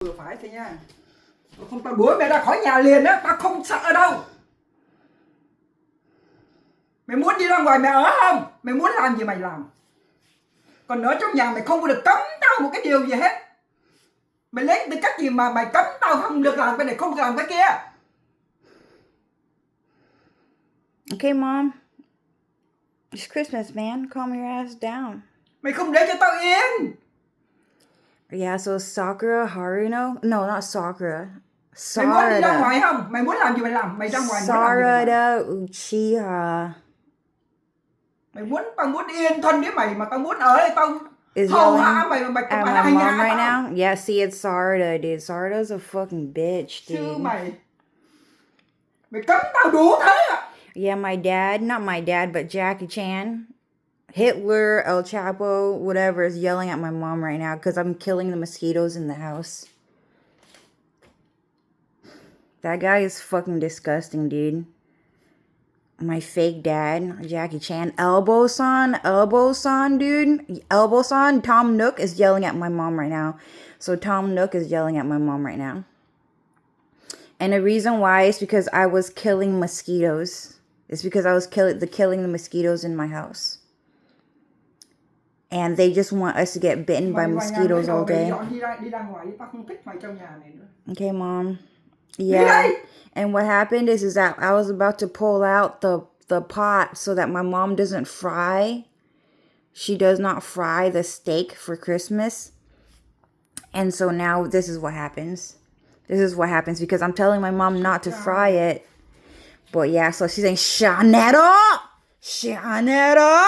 Vừa phải thôi nha. Không tao đuổi mày ra khỏi nhà liền á, tao không sợ đâu. Mày muốn đi ra ngoài mày ở không? Mày muốn làm gì mày làm. Còn ở trong nhà mày không có được cấm tao một cái điều gì hết. Mày lấy tư cách gì mà mày cấm tao không được làm cái này, không được làm cái kia. Okay, Mom. It's Christmas, man. Calm your ass down. Mày không để cho tao yên. Yeah, so Sakura Haruno? No, not Sakura. Mày muốn đi ra Sarada. ngoài không? Mày muốn làm gì mày làm. Mày ra ngoài muốn làm gì mày làm. Sarada Uchiha Mày muốn, tao muốn yên thân với mày mà tao muốn ở đây tao is hầu yelling hạ mày mà mày at phải my hành mom hạ right tao. now. Yeah, see, it's Sarada, dude. Sarada's a fucking bitch, Chứ dude. mày cấm tao đủ thế à. Yeah, my dad, not my dad, but Jackie Chan, Hitler, El Chapo, whatever, is yelling at my mom right now because I'm killing the mosquitoes in the house. That guy is fucking disgusting, dude. My fake dad, Jackie Chan, Elbow son, dude. Elbow son, Tom Nook is yelling at my mom right now. So Tom Nook is yelling at my mom right now. And the reason why is because I was killing mosquitoes. It's because I was killing the mosquitoes in my house. And they just want us to get bitten by mosquitoes all day. Okay, Mom. Yeah. And what happened is that I was about to pull out the pot so that my mom doesn't fry. She does not fry the steak for Christmas. And so now this is what happens. This is what happens because I'm telling my mom not to fry it. But yeah, so she's saying, Shanetta! Shanetta!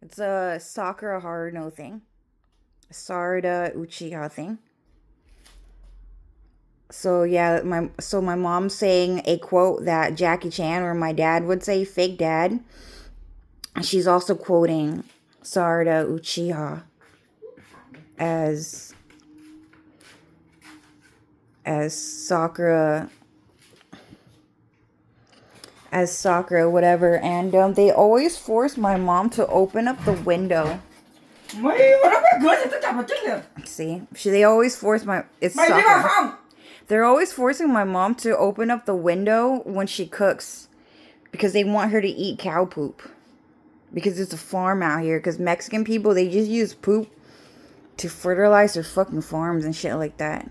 It's a Sakura Haruno thing. Sarada Uchiha thing. So yeah, my mom's saying a quote that Jackie Chan or my dad would say, fake dad. She's also quoting Sarada Uchiha as Sakura whatever, and they always force my mom to open up the window. See, they always force Sakura. They're always forcing my mom to open up the window when she cooks because they want her to eat cow poop. Because it's a farm out here. Because Mexican people, they just use poop to fertilize their fucking farms and shit like that.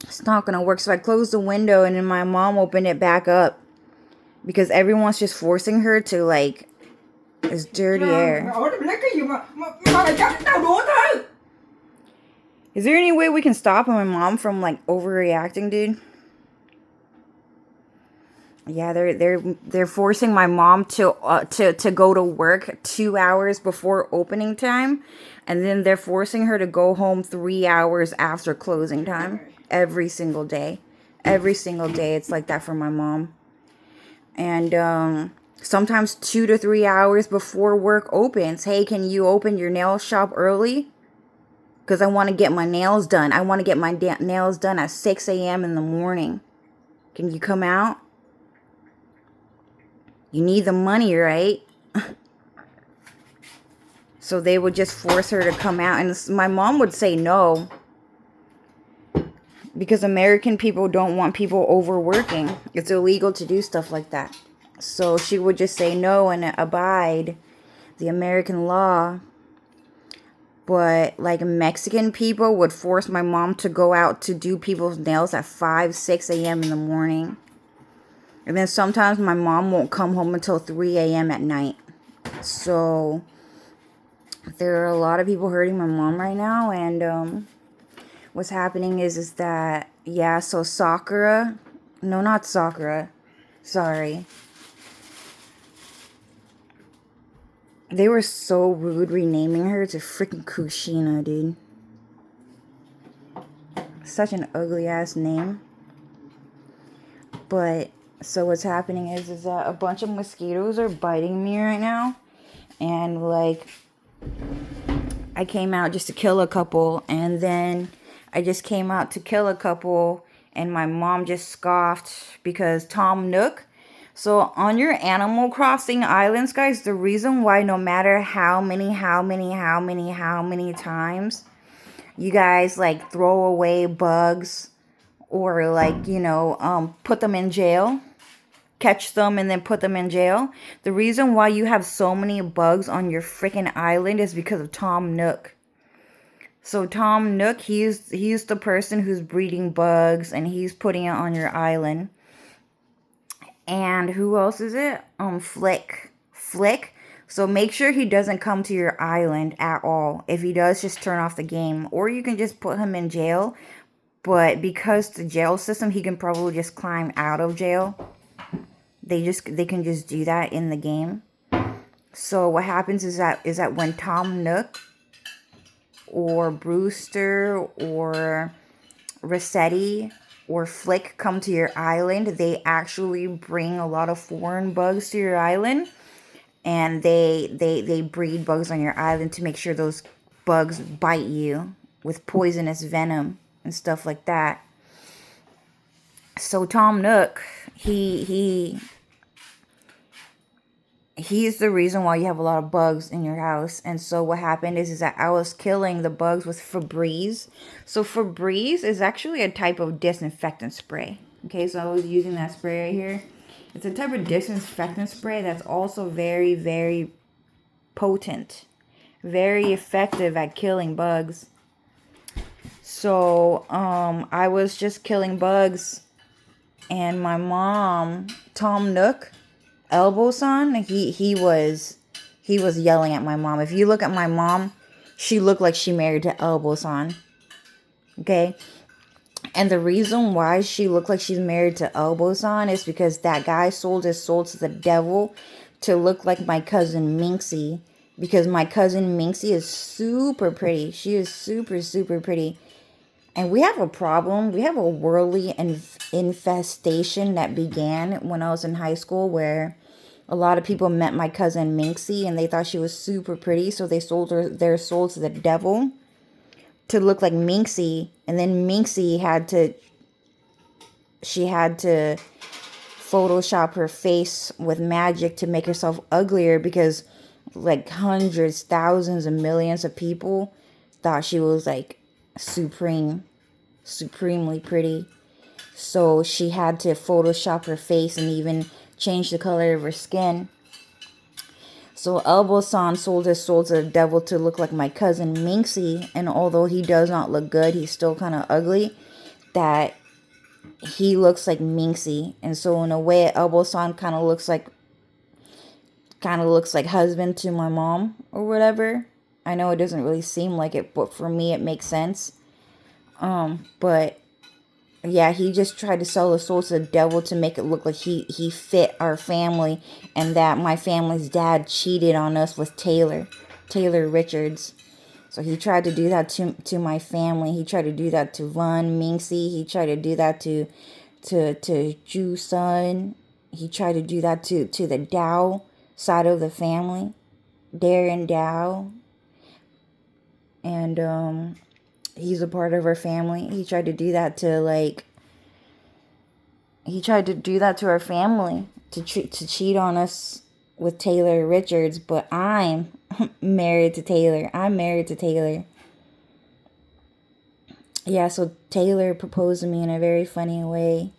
It's not gonna work. So I closed the window and then my mom opened it back up. Because everyone's just forcing her to, like, it's dirty air. Is there any way we can stop my mom from, like, overreacting, dude? Yeah, they're forcing my mom to go to work 2 hours before opening time, and then they're forcing her to go home 3 hours after closing time every single day. Every single day, it's like that for my mom. And sometimes 2 to 3 hours before work opens. Hey, can you open your nail shop early? Because I want to get my nails done. I want to get my nails done at 6 a.m. in the morning. Can you come out? You need the money, right? So they would just force her to come out. And my mom would say no. Because American people don't want people overworking. It's illegal to do stuff like that. So she would just say no and abide the American law. But, like, Mexican people would force my mom to go out to do people's nails at 5, 6 a.m. in the morning. And then sometimes my mom won't come home until 3 a.m. at night. So, there are a lot of people hurting my mom right now. And, what's happening is that, yeah, so Sakura. No, not Sakura. Sorry. They were so rude renaming her to freaking Kushina, dude. Such an ugly ass name. But, so what's happening is that a bunch of mosquitoes are biting me right now. And, like, I came out just to kill a couple. And then I just came out to kill a couple. And my mom just scoffed because Tom Nook So on your Animal Crossing islands, guys, the reason why no matter how many times you guys like throw away bugs or like, put them in jail, catch them and then put them in jail. The reason why you have so many bugs on your freaking island is because of Tom Nook. So Tom Nook, he's the person who's breeding bugs and he's putting it on your island. And who else is it? Flick. So make sure he doesn't come to your island at all. If he does, just turn off the game. Or you can just put him in jail. But because the jail system, he can probably just climb out of jail. They can just do that in the game. So what happens is that when Tom Nook or Brewster or Rossetti or Flick come to your island, they actually bring a lot of foreign bugs to your island, and they breed bugs on your island to make sure those bugs bite you with poisonous venom and stuff like that. So Tom Nook, he's the reason why you have a lot of bugs in your house. And so what happened is that I was killing the bugs with Febreze. So Febreze is actually a type of disinfectant spray. Okay, so I was using that spray right here. It's a type of disinfectant spray that's also very, very potent. Very effective at killing bugs. So I was just killing bugs. And my mom, Tom Nook, Elbow-san, he was yelling at my mom. If you look at my mom, she looked like she married to Elbow-san. Okay? And the reason why she looked like she's married to Elbow-san is because that guy sold his soul to the devil to look like my cousin Minxie. Because my cousin Minxie is super pretty. She is super, super pretty. And we have a problem. We have a worldly infestation that began when I was in high school, where a lot of people met my cousin Minxie and they thought she was super pretty, so they sold their soul to the devil to look like Minxie. And then Minxie had to Photoshop her face with magic to make herself uglier, because like hundreds, thousands, and millions of people thought she was like supremely pretty. So she had to Photoshop her face and even change the color of her skin. So Elbow-san sold his soul to the devil to look like my cousin Minxie, and although he does not look good, he's still kind of ugly, that he looks like Minxie. And so in a way, Elbow-san kind of looks like husband to my mom or whatever. I know it doesn't really seem like it, but for me it makes sense. But yeah, he just tried to sell the soul to the devil to make it look like he fit our family, and that my family's dad cheated on us with Taylor Richards. So he tried to do that to my family. He tried to do that to Von Minxie. He tried to do that to Ju Sun. He tried to do that to the Dow side of the family, Darren Dow. And he's a part of our family. He tried to do that to our family, to cheat on us with Taylor Richards. But I'm married to Taylor. Yeah, so Taylor proposed to me in a very funny way.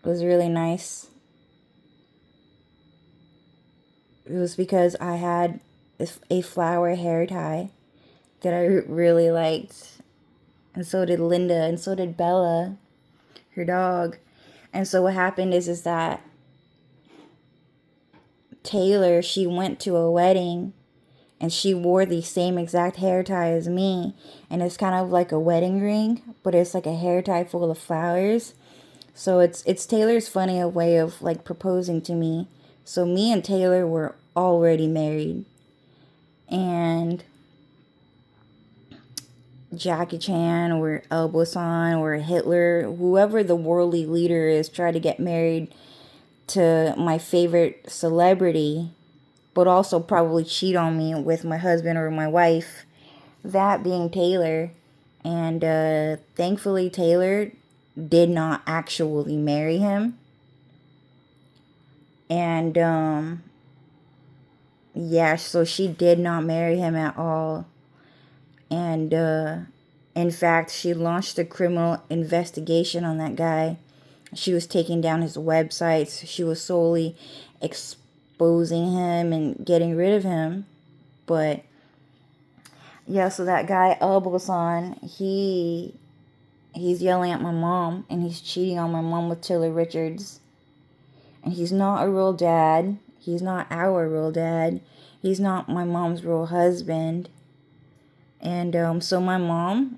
It was really nice. It was because I had a flower hair tie that I really liked. And so did Linda, and so did Bella, her dog. And so what happened is that Taylor, she went to a wedding and she wore the same exact hair tie as me. And it's kind of like a wedding ring, but it's like a hair tie full of flowers. So it's Taylor's funny way of like proposing to me. So me and Taylor were already married. And Jackie Chan or Elbow-san or Hitler, whoever the worldly leader is, tried to get married to my favorite celebrity, but also probably cheat on me with my husband or my wife, that being Taylor. And thankfully Taylor did not actually marry him. And yeah, so she did not marry him at all. And in fact, she launched a criminal investigation on that guy. She was taking down his websites. She was solely exposing him and getting rid of him. But yeah, so that guy Elbosan, he's yelling at my mom, and he's cheating on my mom with Taylor Richards. And he's not a real dad. He's not our real dad. He's not my mom's real husband. And so my mom,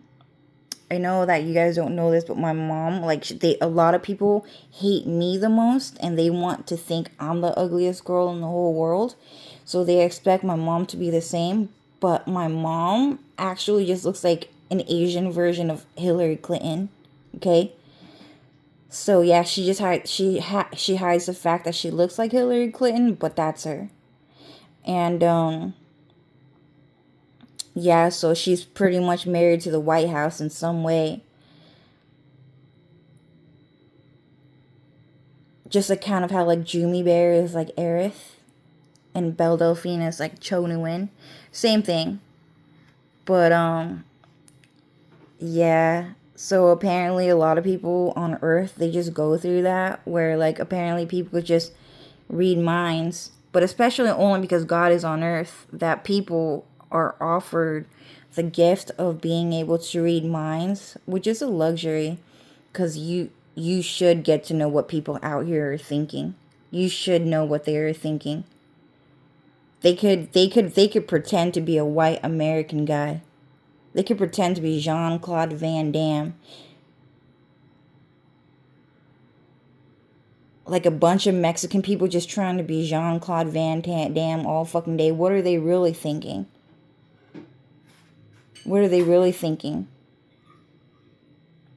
I know that you guys don't know this, but my mom, like, a lot of people hate me the most, and they want to think I'm the ugliest girl in the whole world. So they expect my mom to be the same. But my mom actually just looks like an Asian version of Hillary Clinton. Okay? So yeah, she just she hides the fact that she looks like Hillary Clinton, but that's her. And yeah, so she's pretty much married to the White House in some way. Just like kind of how like Jumi Bear is like Aerith and Belle Delphine is like Cho Nguyen. Same thing. But yeah. So apparently a lot of people on Earth, they just go through that where like apparently people just read minds, but especially only because God is on Earth, that people are offered the gift of being able to read minds, which is a luxury, because you should get to know what people out here are thinking. You should know what they are thinking. They could pretend to be a white American guy. They could pretend to be Jean-Claude Van Damme. Like a bunch of Mexican people just trying to be Jean-Claude Van Damme all fucking day. What are they really thinking? What are they really thinking?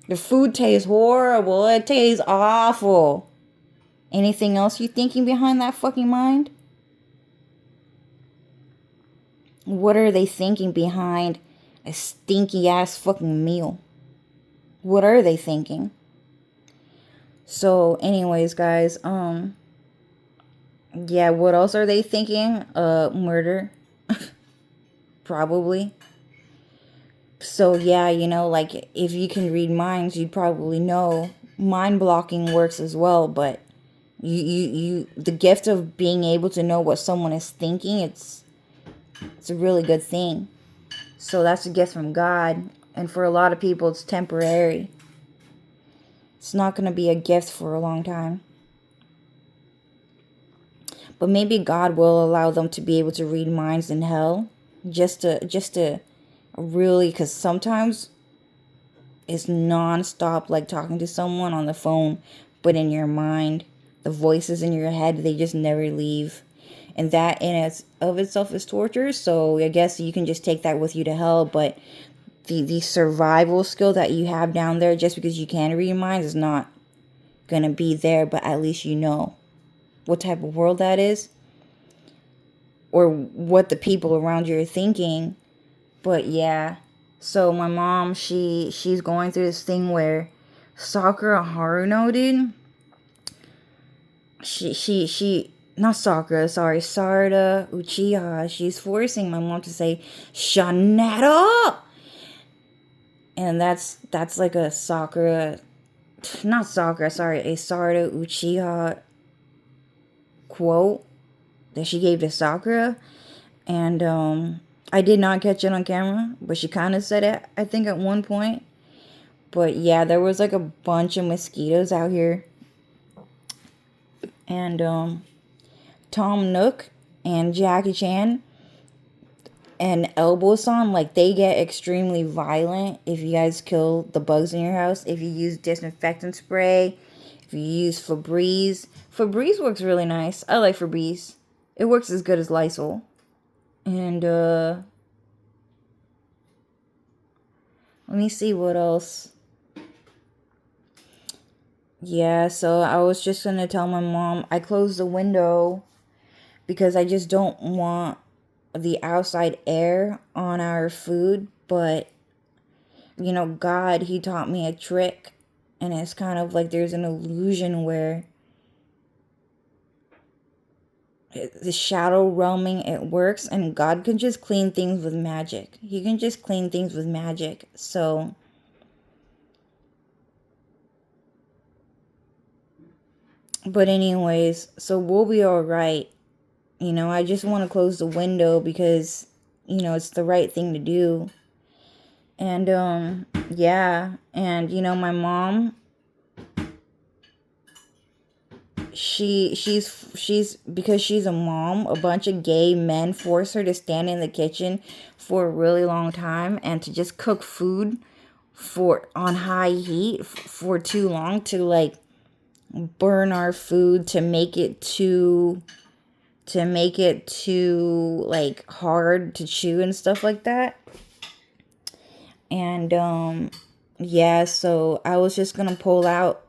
The food tastes horrible. It tastes awful. Anything else you thinking behind that fucking mind? What are they thinking behind a stinky ass fucking meal? What are they thinking? So anyways, guys, yeah, what else are they thinking? Murder. Probably. So yeah, you know, like if you can read minds, you'd probably know mind blocking works as well, but the gift of being able to know what someone is thinking, it's a really good thing. So that's a gift from God, and for a lot of people it's temporary. It's not going to be a gift for a long time. But maybe God will allow them to be able to read minds in hell, just to really, because sometimes it's non-stop, like talking to someone on the phone, but in your mind, the voices in your head, they just never leave. And that in itself is torture. So I guess you can just take that with you to hell. But the survival skill that you have down there, just because you can read minds, is not gonna be there. But at least you know what type of world that is, or what the people around you are thinking. But yeah, so my mom, she's going through this thing where Sakura Haruno, dude, she not Sakura, sorry, Sarada Uchiha, she's forcing my mom to say Shanetta, and that's like a Sakura, not Sakura, sorry, a Sarada Uchiha quote that she gave to Sakura. And I did not catch it on camera, but she kind of said it, I think, at one point. But yeah, there was like a bunch of mosquitoes out here. And Tom Nook and Jackie Chan and Elbow-san, like, they get extremely violent if you guys kill the bugs in your house. If you use disinfectant spray, if you use Febreze. Febreze works really nice. I like Febreze. It works as good as Lysol. And let me see what else. Yeah, so I was just gonna tell my mom I closed the window because I just don't want the outside air on our food. But you know, God, he taught me a trick, and it's kind of like there's an illusion where the shadow realming, it works, and God can just clean things with magic. He can just clean things with magic. So but anyways, so we'll be all right. You know, I just want to close the window because, you know, it's the right thing to do. And yeah, and you know, my mom, she's because she's a mom, a bunch of gay men force her to stand in the kitchen for a really long time and to just cook food for on high heat for too long, to like burn our food, to make it too like hard to chew and stuff like that. And yeah, so I was just gonna pull out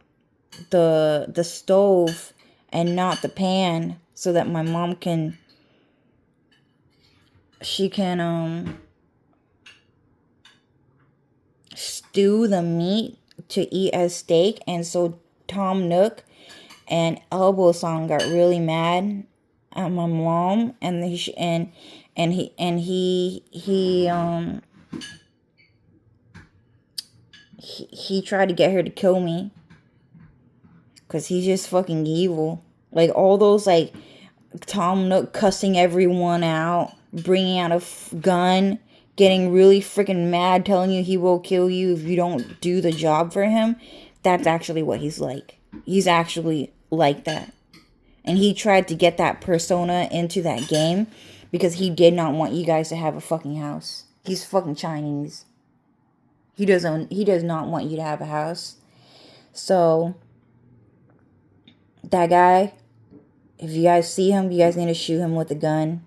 the stove and not the pan so that my mom can stew the meat to eat as steak. And so Tom Nook and Elbow Song got really mad at my mom, and he tried to get her to kill me because he's just fucking evil. Like all those like Tom Nook cussing everyone out, bringing out a gun, getting really freaking mad, telling you he will kill you if you don't do the job for him. That's actually what he's like. He's actually like that. And he tried to get that persona into that game because he did not want you guys to have a fucking house. He's fucking Chinese. He does not want you to have a house. So that guy, if you guys see him, you guys need to shoot him with a gun.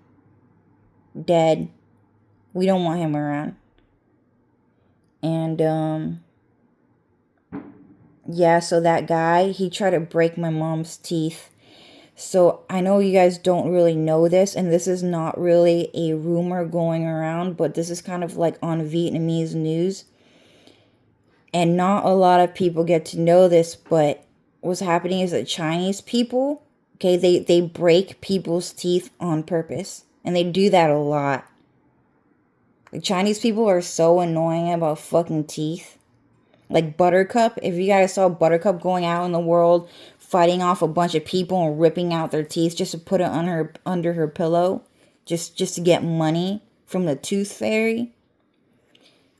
Dead. We don't want him around. And yeah, so that guy, he tried to break my mom's teeth. So I know you guys don't really know this, and this is not really a rumor going around, but this is kind of like on Vietnamese news. And not a lot of people get to know this, but what's happening is that Chinese people, okay, they break people's teeth on purpose. And they do that a lot. The Chinese people are so annoying about fucking teeth. Like Buttercup, if you guys saw Buttercup going out in the world, fighting off a bunch of people and ripping out their teeth just to put it on her under her pillow, just to get money from the tooth fairy.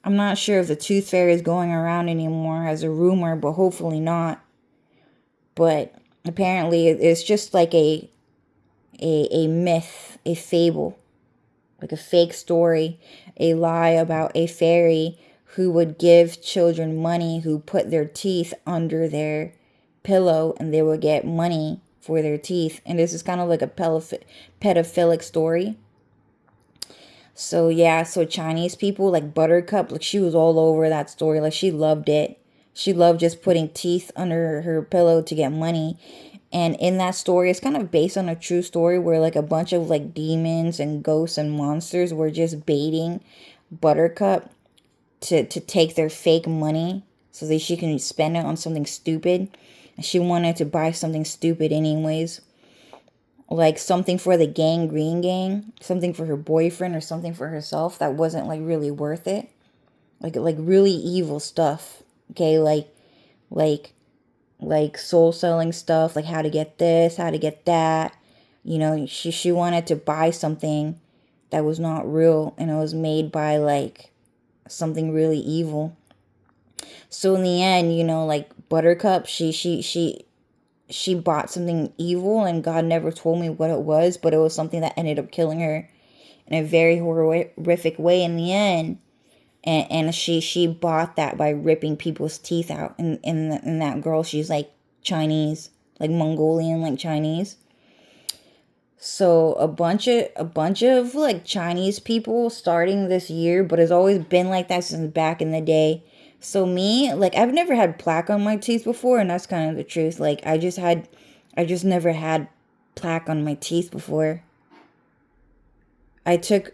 I'm not sure if the tooth fairy is going around anymore as a rumor, but hopefully not. But apparently it's just like a myth, a fable, like a fake story, a lie about a fairy who would give children money who put their teeth under their pillow, and they would get money for their teeth. And this is kind of like a pedophilic story. So yeah, so Chinese people like Buttercup, like she was all over that story. Like she loved it. She loved just putting teeth under her pillow to get money. And in that story, it's kind of based on a true story where like a bunch of like demons and ghosts and monsters were just baiting Buttercup to take their fake money so that she can spend it on something stupid. And she wanted to buy something stupid anyways. Like something for the Green Gang, something for her boyfriend or something for herself that wasn't like really worth it. Like really evil stuff. Okay, like soul selling stuff, like how to get this, how to get that. You know, she wanted to buy something that was not real, and it was made by like something really evil. So in the end, you know, like Buttercup, she bought something evil, and God never told me what it was, but it was something that ended up killing her in a very horrific way in the end. And she bought that by ripping people's teeth out. And that girl, she's like Chinese, like Mongolian, like Chinese. So a bunch of like Chinese people starting this year, but it's always been like that since back in the day. So me, like I've never had plaque on my teeth before, and that's kind of the truth. Like I just never had plaque on my teeth before. I took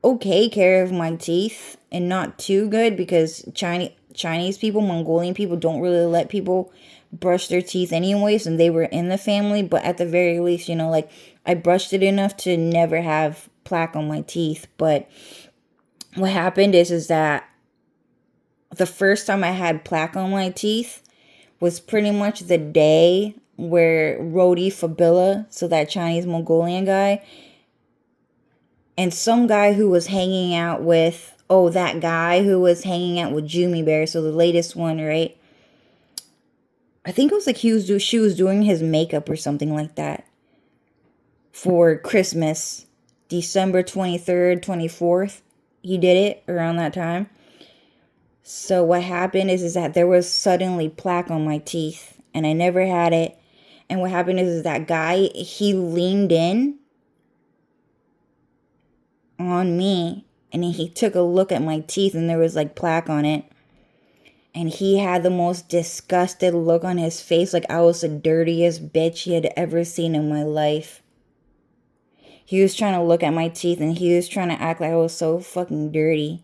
okay care of my teeth, and not too good because Chinese people, Mongolian people don't really let people brush their teeth anyways, and they were in the family. But at the very least, you know, like, I brushed it enough to never have plaque on my teeth. But what happened is that the first time I had plaque on my teeth was pretty much the day where Rodi Fabilla, so that Chinese Mongolian guy, and some guy who was hanging out with, that guy who was hanging out with Jumi Bear, so the latest one, right? I think it was like she was doing his makeup or something like that for Christmas, December 23rd, 24th. He did it around that time. So what happened is that there was suddenly plaque on my teeth, and I never had it. And what happened is that guy, he leaned in on me, and he took a look at my teeth, and there was like plaque on it. And he had the most disgusted look on his face, like I was the dirtiest bitch he had ever seen in my life. He was trying to look at my teeth, and he was trying to act like I was so fucking dirty.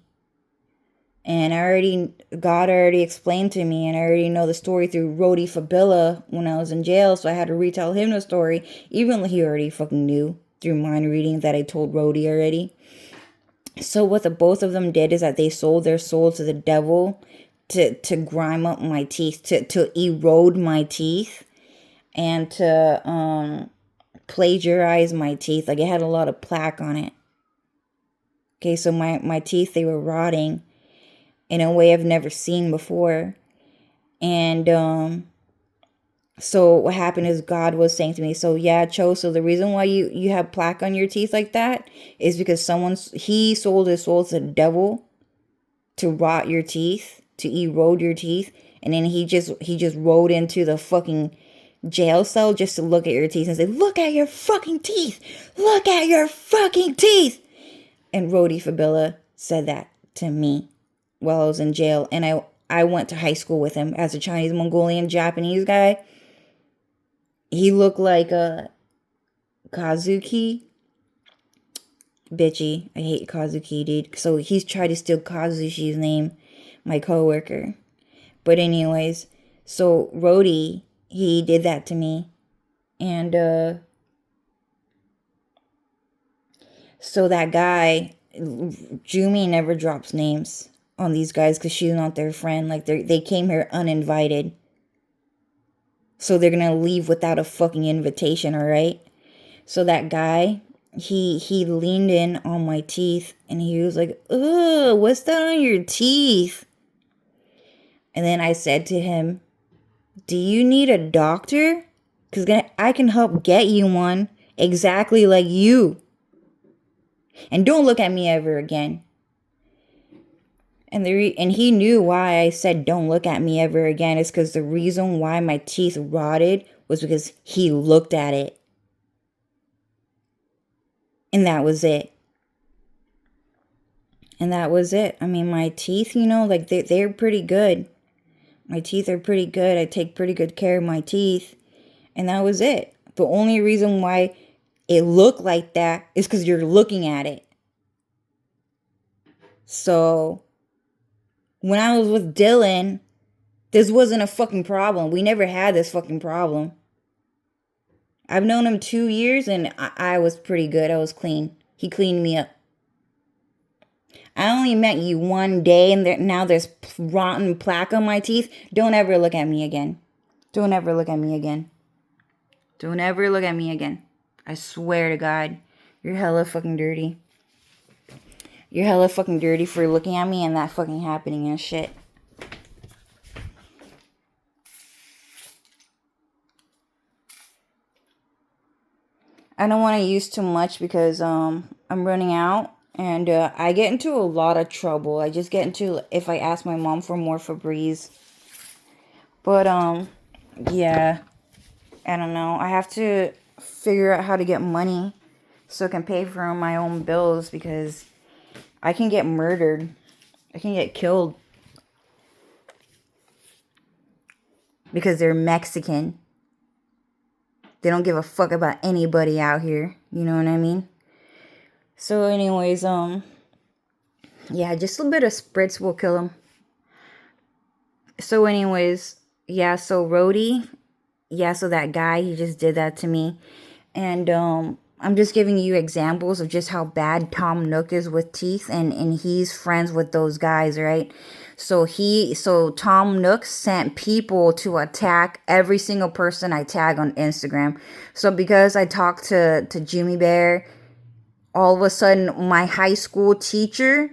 And God already explained to me, and I already know the story through Rodi Fabilla when I was in jail, so I had to retell him the story, even though he already fucking knew through mind reading that I told Rodi already. So what the both of them did is that they sold their soul to the devil to grime up my teeth, to erode my teeth, and to plagiarize my teeth. Like, it had a lot of plaque on it. Okay, so my teeth, they were rotting in a way I've never seen before. And so what happened is God was saying to me, so yeah, Cho, so the reason why you have plaque on your teeth like that is because he sold his soul to the devil to rot your teeth, to erode your teeth, and then he just rode into the fucking jail cell just to look at your teeth and say, look at your fucking teeth, look at your fucking teeth. And Rodi Fabilla said that to me while I was in jail, and I went to high school with him as a Chinese Mongolian Japanese guy. He looked like a Kazuki. Bitchy. I hate Kazuki, dude. So he's tried to steal Kazuki's name, my coworker. But anyways, so Rodi, he did that to me. And so that guy, Jumi never drops names on these guys because she's not their friend. Like, they came here uninvited. So they're gonna leave without a fucking invitation, alright? So that guy, he leaned in on my teeth, and he was like, ugh, what's that on your teeth? And then I said to him, do you need a doctor? Because I can help get you one exactly like you. And don't look at me ever again. And he knew why I said don't look at me ever again. It's because the reason why my teeth rotted was because he looked at it. And that was it. And that was it. I mean, my teeth, you know, like they're pretty good. My teeth are pretty good. I take pretty good care of my teeth. And that was it. The only reason why it looked like that is because you're looking at it. So when I was with Dylan, this wasn't a fucking problem. We never had this fucking problem. I've known him 2 years, and I was pretty good. I was clean. He cleaned me up. I only met you one day, and now there's rotten plaque on my teeth. Don't ever look at me again. Don't ever look at me again. Don't ever look at me again. I swear to God, you're hella fucking dirty. You're hella fucking dirty for looking at me and that fucking happening and shit. I don't want to use too much because I'm running out, and I get into a lot of trouble. I just get into if I ask my mom for more Febreze. But yeah, I don't know. I have to figure out how to get money so I can pay for my own bills, because I can get murdered. I can get killed because they're Mexican. They don't give a fuck about anybody out here. You know what I mean? So anyways, yeah, just a little bit of spritz will kill them. So anyways, yeah, so Rhodey, yeah, so that guy, he just did that to me. And I'm just giving you examples of just how bad Tom Nook is with teeth, and he's friends with those guys, right? So Tom Nook sent people to attack every single person I tag on Instagram. So because I talked to Jimmy Bear, all of a sudden my high school teacher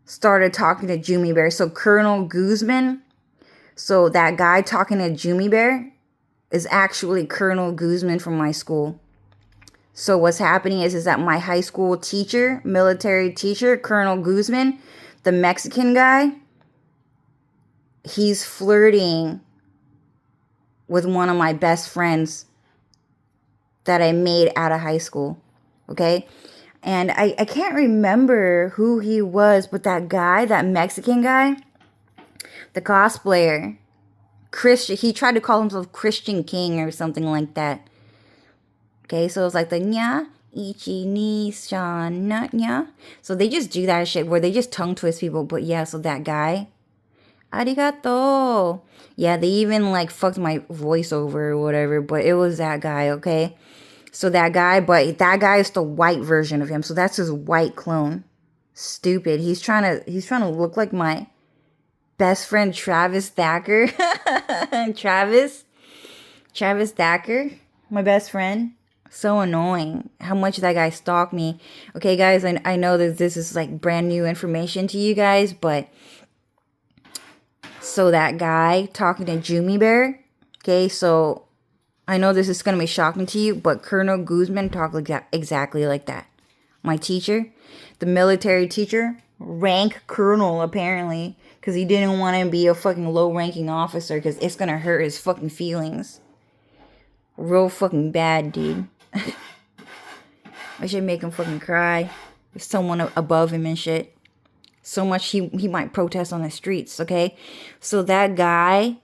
started talking to Jimmy Bear. So Colonel Guzman, so that guy talking to Jimmy Bear is actually Colonel Guzman from my school. So what's happening is that my high school teacher, military teacher, Colonel Guzman, the Mexican guy, he's flirting with one of my best friends that I made out of high school. Okay? And I can't remember who he was, but that guy, that Mexican guy, the cosplayer, Christian, he tried to call himself Christian King or something like that. Okay, so it's like the nya, ichi, ni, shan, na, nya. So they just do that shit where they just tongue twist people. But yeah, so that guy, arigato. Yeah, they even like fucked my voiceover or whatever, but it was that guy, okay? So that guy, but that guy is the white version of him. So that's his white clone. Stupid. He's trying to look like my best friend Travis Thacker. Travis Thacker, my best friend. So annoying how much that guy stalked me. Okay, guys, I know that this is like brand new information to you guys, but so that guy talking to Jimmy Bear, okay, so I know this is going to be shocking to you, but Colonel Guzman talked like that, exactly like that. My teacher, the military teacher, rank colonel apparently, because he didn't want to be a fucking low-ranking officer because it's going to hurt his fucking feelings. Real fucking bad, dude. I should make him fucking cry. There's someone above him and shit. So much he might protest on the streets, okay? So that guy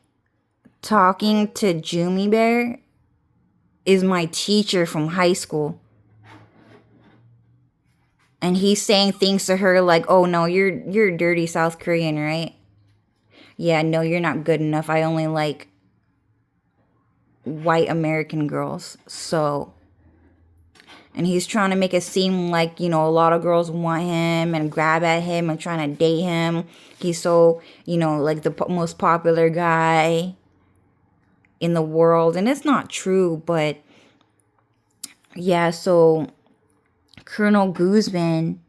talking to Jimmy Bear is my teacher from high school. And he's saying things to her like, oh no, you're dirty South Korean, right? Yeah, no, you're not good enough. I only like white American girls. So, and he's trying to make it seem like, you know, a lot of girls want him and grab at him and trying to date him. He's so, you know, like the most popular guy in the world. And it's not true, but yeah, so Colonel Guzman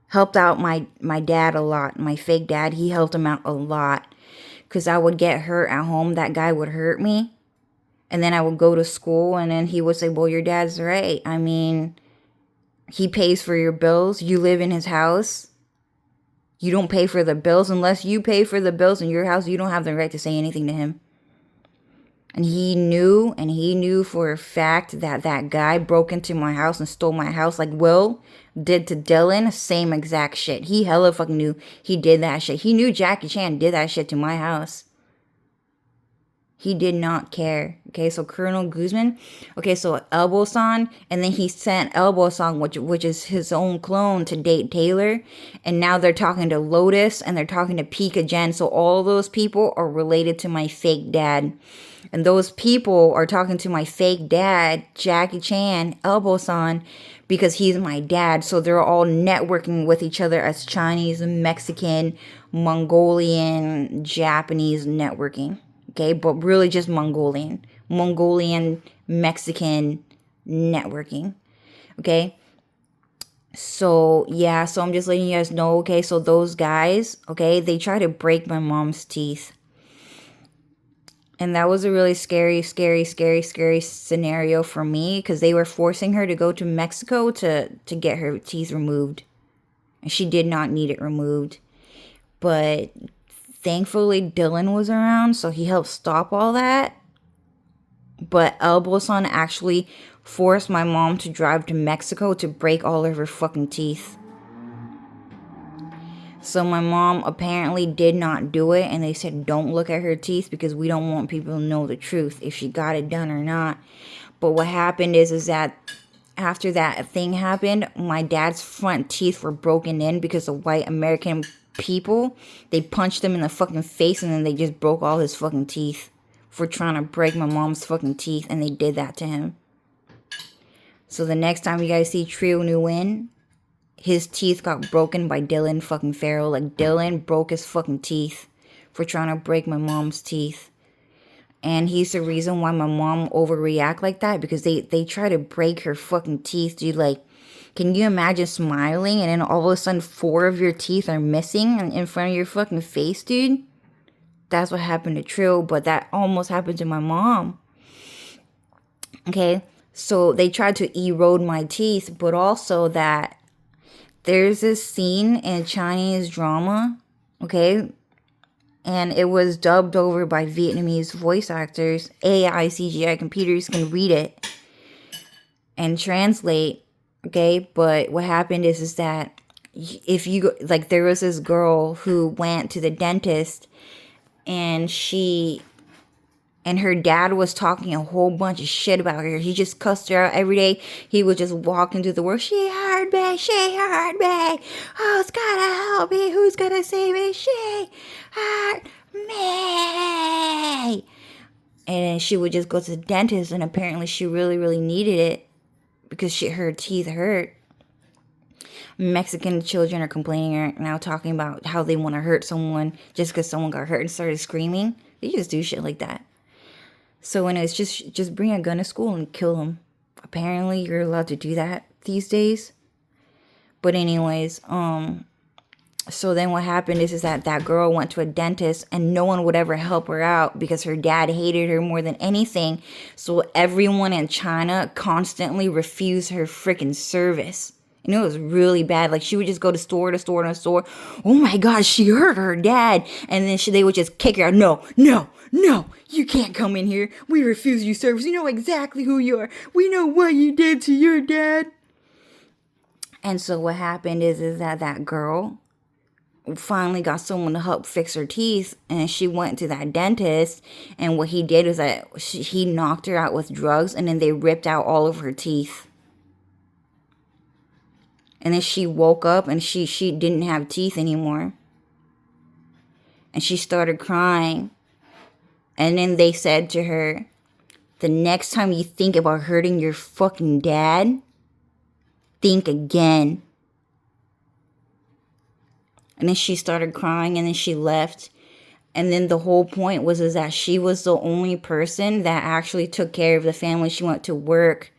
helped out my dad a lot. My fake dad, he helped him out a lot. Because I would get hurt at home. That guy would hurt me. And then I would go to school and then he would say, well, your dad's right. I mean, he pays for your bills. You live in his house. You don't pay for the bills. Unless you pay for the bills in your house, you don't have the right to say anything to him. And he knew for a fact that that guy broke into my house and stole my house like Will did to Dylan. Same exact shit. He hella fucking knew he did that shit. He knew Jackie Chan did that shit to my house. He did not care. Okay, so Colonel Guzman. Okay, so Elbow-san. And then he sent Elbow-san, which is his own clone, to date Taylor. And now they're talking to Lotus and they're talking to Pika Jen. So all those people are related to my fake dad. And those people are talking to my fake dad, Jackie Chan, Elbow-san, because he's my dad. So they're all networking with each other as Chinese, Mexican, Mongolian, Japanese networking. Okay, but really just Mongolian, Mexican networking. Okay, so yeah, so I'm just letting you guys know. Okay, so those guys, okay, they try to break my mom's teeth. And that was a really scary scenario for me because they were forcing her to go to Mexico to get her teeth removed. And she did not need it removed. But thankfully, Dylan was around, so he helped stop all that. But Elbow-san actually forced my mom to drive to Mexico to break all of her fucking teeth. So my mom apparently did not do it, and they said don't look at her teeth because we don't want people to know the truth, if she got it done or not. But what happened is that after that thing happened, my dad's front teeth were broken in because a white American people, they punched him in the fucking face and then they just broke all his fucking teeth for trying to break my mom's fucking teeth, and they did that to him. So the next time you guys see Trio Nguyen, his teeth got broken by Dylan fucking Farrell. Like, Dylan broke his fucking teeth for trying to break my mom's teeth. And he's the reason why my mom overreact like that, because they try to break her fucking teeth, dude. Like, can you imagine smiling and then all of a sudden 4 of your teeth are missing in front of your fucking face, dude? That's what happened to Trill, but that almost happened to my mom. Okay, so they tried to erode my teeth, but also that there's this scene in Chinese drama, okay, and it was dubbed over by Vietnamese voice actors. AI, CGI computers can read it and translate, okay? But what happened is that if you, like, there was this girl who went to the dentist, and her dad was talking a whole bunch of shit about her. He just cussed her out every day. He would just walk into the world. She hurt me. She hurt me. Who's gonna help me? Who's gonna save me? She hurt me. And she would just go to the dentist, and apparently she really, really needed it because her teeth hurt. Mexican children are complaining right now, talking about how they want to hurt someone just because someone got hurt and started screaming. They just do shit like that. So anyways, just bring a gun to school and kill them. Apparently, you're allowed to do that these days. But anyways, so then what happened is that girl went to a dentist and no one would ever help her out because her dad hated her more than anything. So everyone in China constantly refused her freaking service. You know, it was really bad. Like, she would just go to store to store to store. Oh my God, she hurt her dad. And then they would just kick her out. No, you can't come in here. We refuse you service. You know exactly who you are. We know what you did to your dad. And so what happened is that girl finally got someone to help fix her teeth, and she went to that dentist, and what he did was that he knocked her out with drugs, and then they ripped out all of her teeth. And then she woke up and she didn't have teeth anymore. And she started crying. And then they said to her, the next time you think about hurting your fucking dad, think again. And then she started crying, and then she left. And then the whole point was that she was the only person that actually took care of the family. She went to work.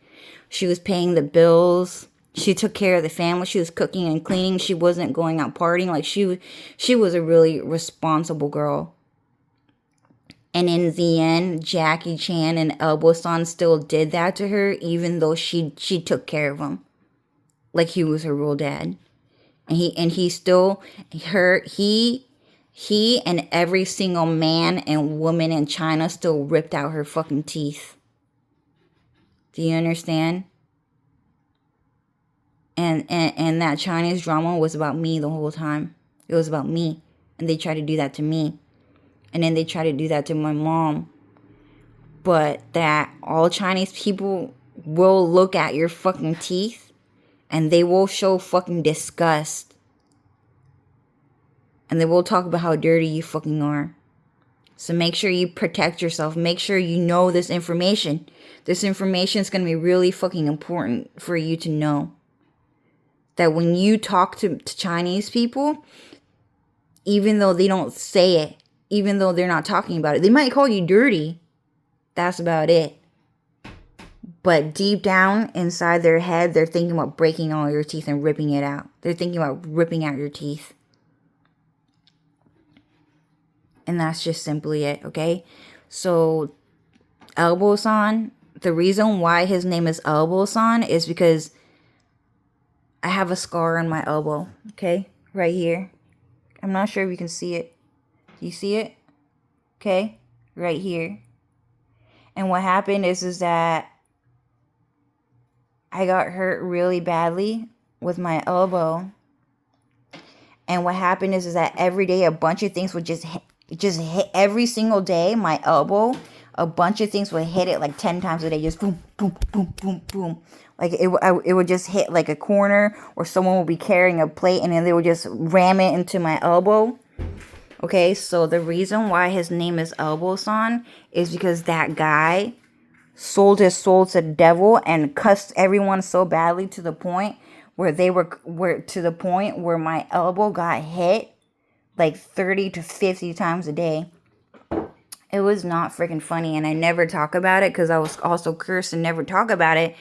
She was paying the bills. She took care of the family. She was cooking and cleaning. She wasn't going out partying. Like, she was a really responsible girl. And in the end, Jackie Chan and Elbow-san still did that to her, even though she took care of him, like he was her real dad. And he and every single man and woman in China still ripped out her fucking teeth. Do you understand? And that Chinese drama was about me the whole time. It was about me. And they tried to do that to me. And then they tried to do that to my mom. But that all Chinese people will look at your fucking teeth and they will show fucking disgust. And they will talk about how dirty you fucking are. So make sure you protect yourself. Make sure you know this information. This information is going to be really fucking important for you to know. That when you talk to Chinese people, even though they don't say it, even though they're not talking about it, they might call you dirty. That's about it. But deep down inside their head, they're thinking about breaking all your teeth and ripping it out. They're thinking about ripping out your teeth. And that's just simply it, okay? So, Elbow-san, the reason why his name is Elbow-san is because I have a scar on my elbow, okay? Right here. I'm not sure if you can see it. You see it? Okay? Right here. And what happened is that I got hurt really badly with my elbow. And what happened is that every day a bunch of things would just hit every single day. My elbow, a bunch of things would hit it like 10 times a day, just boom, boom, boom, boom, boom. Like it would just hit like a corner, or someone would be carrying a plate and then they would just ram it into my elbow. Okay, so the reason why his name is Elbow-san is because that guy sold his soul to the devil and cussed everyone so badly to the point where my elbow got hit like 30 to 50 times a day. It was not freaking funny, and I never talk about it because I was also cursed and never talk about it.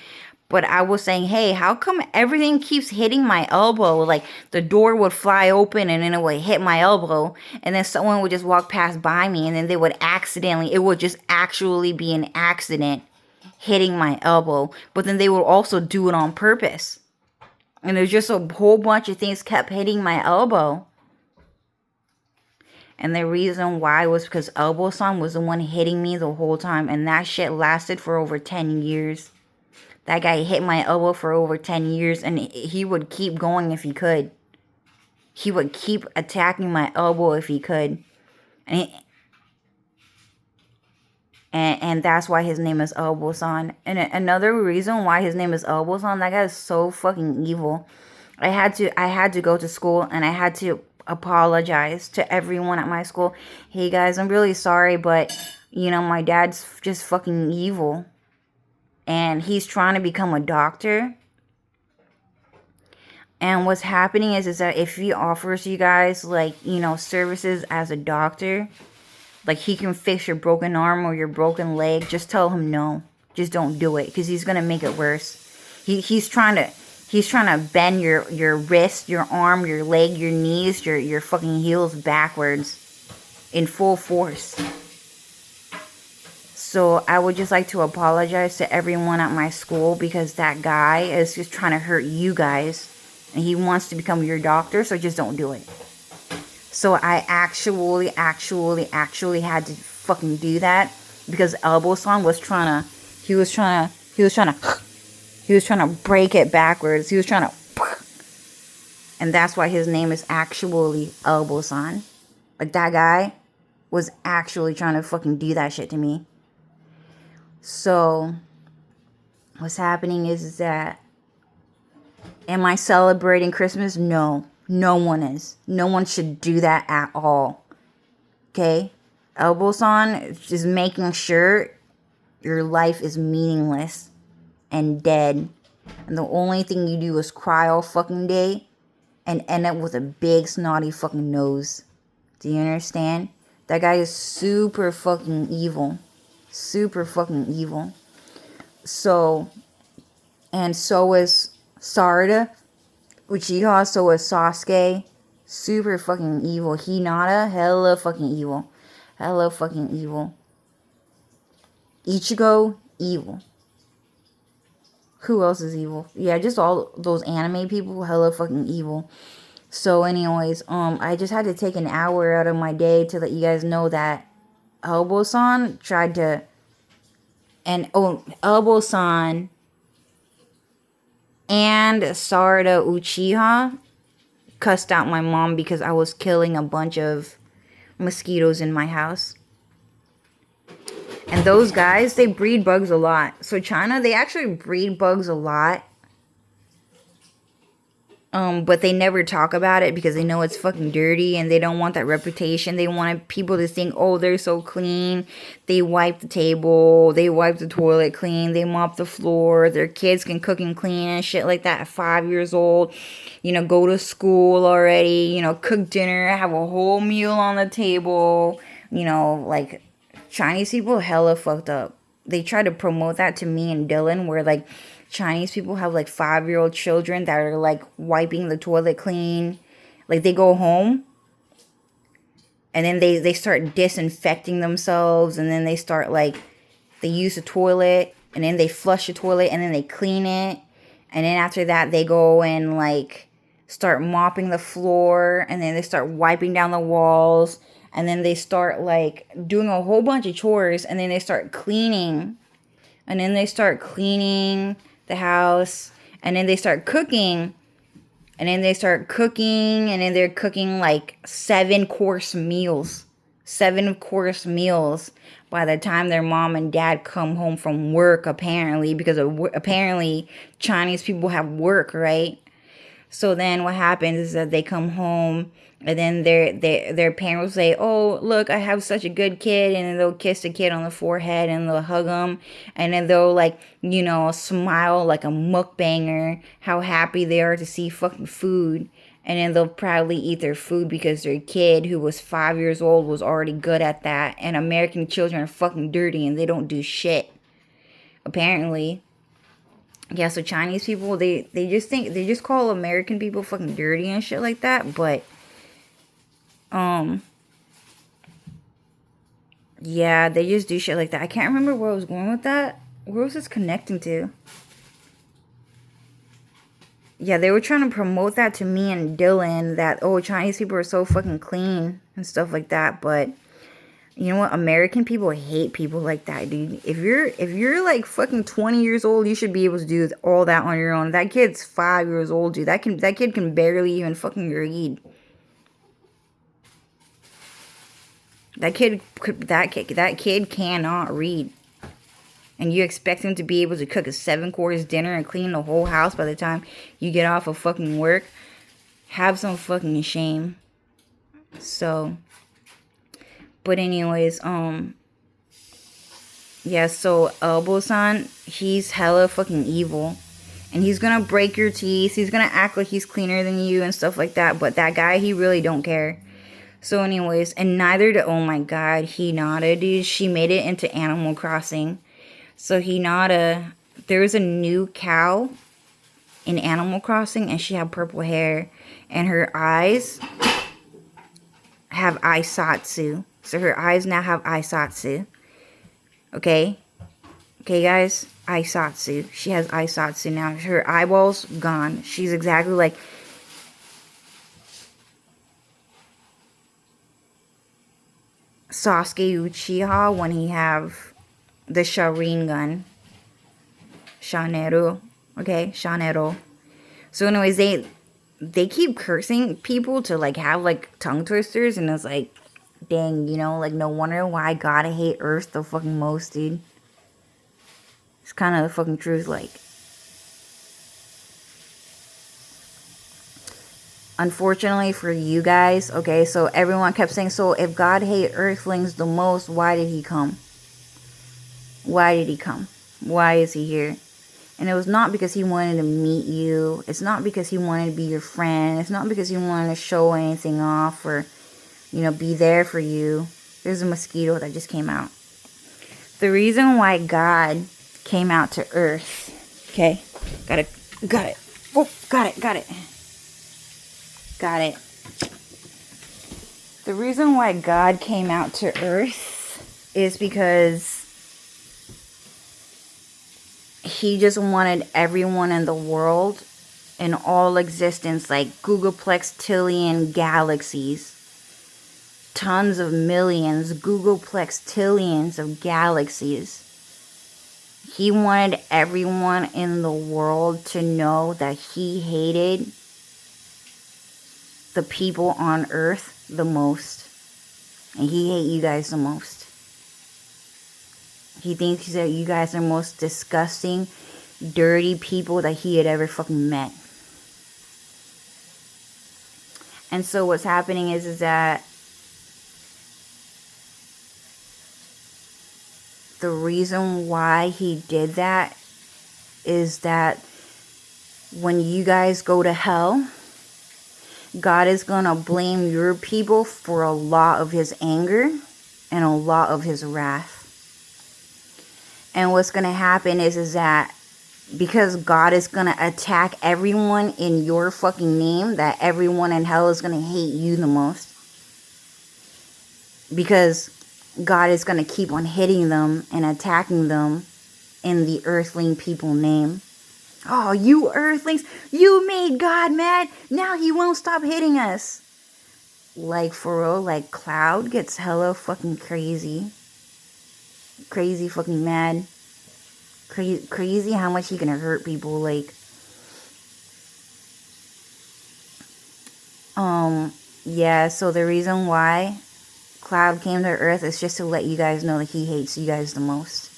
But I was saying, hey, how come everything keeps hitting my elbow? Like the door would fly open and then it would hit my elbow, and then someone would just walk past by me and then they would it would just actually be an accident hitting my elbow. But then they would also do it on purpose. And there's just a whole bunch of things kept hitting my elbow. And the reason why was because Elbow-san was the one hitting me the whole time. And that shit lasted for over 10 years. That guy hit my elbow for over 10 years. And he would keep going if he could. He would keep attacking my elbow if he could. And that's why his name is Elbow-san. And another reason why his name is Elbow-san, that guy is so fucking evil. I had to go to school and I had to apologize to everyone at my school. Hey guys, I'm really sorry, but you know, my dad's just fucking evil. And he's trying to become a doctor. And what's happening is that if he offers you guys, like, you know, services as a doctor, like he can fix your broken arm or your broken leg, just tell him no. Just don't do it, because he's going to make it worse. He's trying to bend your wrist, your arm, your leg, your knees, your fucking heels backwards in full force. So I would just like to apologize to everyone at my school, because that guy is just trying to hurt you guys. And he wants to become your doctor, so just don't do it. So I actually had to fucking do that, because Elbow-san was trying to break it backwards. He was trying to, and that's why his name is actually Elbow-san. Like, that guy was actually trying to fucking do that shit to me. So what's happening is that, am I celebrating Christmas? No. No one is. No one should do that at all. Okay? Elbow-san is just making sure your life is meaningless and dead. And the only thing you do is cry all fucking day and end up with a big snotty fucking nose. Do you understand? That guy is super fucking evil. Super fucking evil. So is Sarada Uchiha, so is Sasuke. Super fucking evil. Hinata, hella fucking evil. Hella fucking evil. Ichigo, evil. Who else is evil? Yeah, just all those anime people, hella fucking evil. So anyways, I just had to take an hour out of my day to let you guys know that Elbow-san tried to, Elbow-san and Sarada Uchiha cussed out my mom because I was killing a bunch of mosquitoes in my house. And those guys, they breed bugs a lot. So China, they actually breed bugs a lot. But they never talk about it because they know it's fucking dirty and they don't want that reputation. They want people to think, oh, they're so clean. They wipe the table. They wipe the toilet clean. They mop the floor. Their kids can cook and clean and shit like that at 5 years old. You know, go to school already. You know, cook dinner. Have a whole meal on the table. You know, like, Chinese people hella fucked up. They try to promote that to me and Dylan, where, like, Chinese people have, like, 5-year-old children that are, like, wiping the toilet clean. Like, they go home and then they start disinfecting themselves, and then they start, like, they use the toilet and then they flush the toilet and then they clean it. And then after that, they go and, like, start mopping the floor, and then they start wiping down the walls, and then they start, like, doing a whole bunch of chores, and then they start cleaning. And then they start cleaning the house, and then they start cooking, and then they're cooking like 7-course meals. 7-course meals by the time their mom and dad come home from work, apparently, because apparently Chinese people have work, right? So then what happens is that they come home and then their parents will say, "Oh, look, I have such a good kid," and then they'll kiss the kid on the forehead and they'll hug them, and then they'll like, smile like a mukbanger, how happy they are to see fucking food. And then they'll proudly eat their food because their kid, who was 5 years old, was already good at that. And American children are fucking dirty and they don't do shit, apparently. Yeah, so Chinese people, they just call American people fucking dirty and shit like that. But yeah, they just do shit like that. I can't remember where I was going with that. Where was this connecting to? Yeah, they were trying to promote that to me and Dylan, that, oh, Chinese people are so fucking clean and stuff like that. But you know what? American people hate people like that, dude. If you're like fucking 20 years old, you should be able to do all that on your own. That kid's 5 years old, dude. That kid can barely even fucking read. That kid cannot read. And you expect him to be able to cook a 7-course dinner and clean the whole house by the time you get off of fucking work? Have some fucking shame. So, but anyways, yeah, so Elbow-san, he's hella fucking evil. And he's gonna break your teeth. He's gonna act like he's cleaner than you and stuff like that. But that guy, he really don't care. So anyways, and neither do, oh my god, Hinata, dude. She made it into Animal Crossing. So Hinata, there's a new cow in Animal Crossing, and she had purple hair, and her eyes have Aisatsu. So her eyes now have Aisatsu. Okay? Okay, guys? Aisatsu. She has Aisatsu now. Her eyeballs gone. She's exactly like Sasuke Uchiha when he have the Sharingan. Shanero. Okay? Shanero. So anyways, they keep cursing people to like have like tongue twisters, and it's like, dang, like no wonder why God hate Earth the fucking most, dude. It's kind of the fucking truth, like. Unfortunately for you guys, okay, so everyone kept saying, so if God hate Earthlings the most, why did he come? Why did he come? Why is he here? And it was not because he wanted to meet you. It's not because he wanted to be your friend. It's not because he wanted to show anything off or, be there for you. There's a mosquito that just came out. The reason why God came out to Earth. Okay. Got it. Oh, got it. The reason why God came out to Earth is because he just wanted everyone in the world, in all existence, like googolplextillion galaxies, tons of millions, googolplextillions of galaxies. He wanted everyone in the world to know that he hated the people on Earth the most. And he hates you guys the most. He thinks that you guys are the most disgusting, dirty people that he had ever fucking met. And so what's happening is that the reason why he did that is that when you guys go to hell, God is going to blame your people for a lot of his anger and a lot of his wrath. And what's going to happen is that because God is going to attack everyone in your fucking name, that everyone in hell is going to hate you the most. Because God is going to keep on hitting them and attacking them in the earthling people name. Oh, you earthlings, you made God mad. Now he won't stop hitting us. Like, for real, like Cloud gets hella fucking crazy. Crazy fucking mad. Crazy how much he can hurt people, like. Yeah, so the reason why cloud came to earth is just to let you guys know that he hates you guys the most.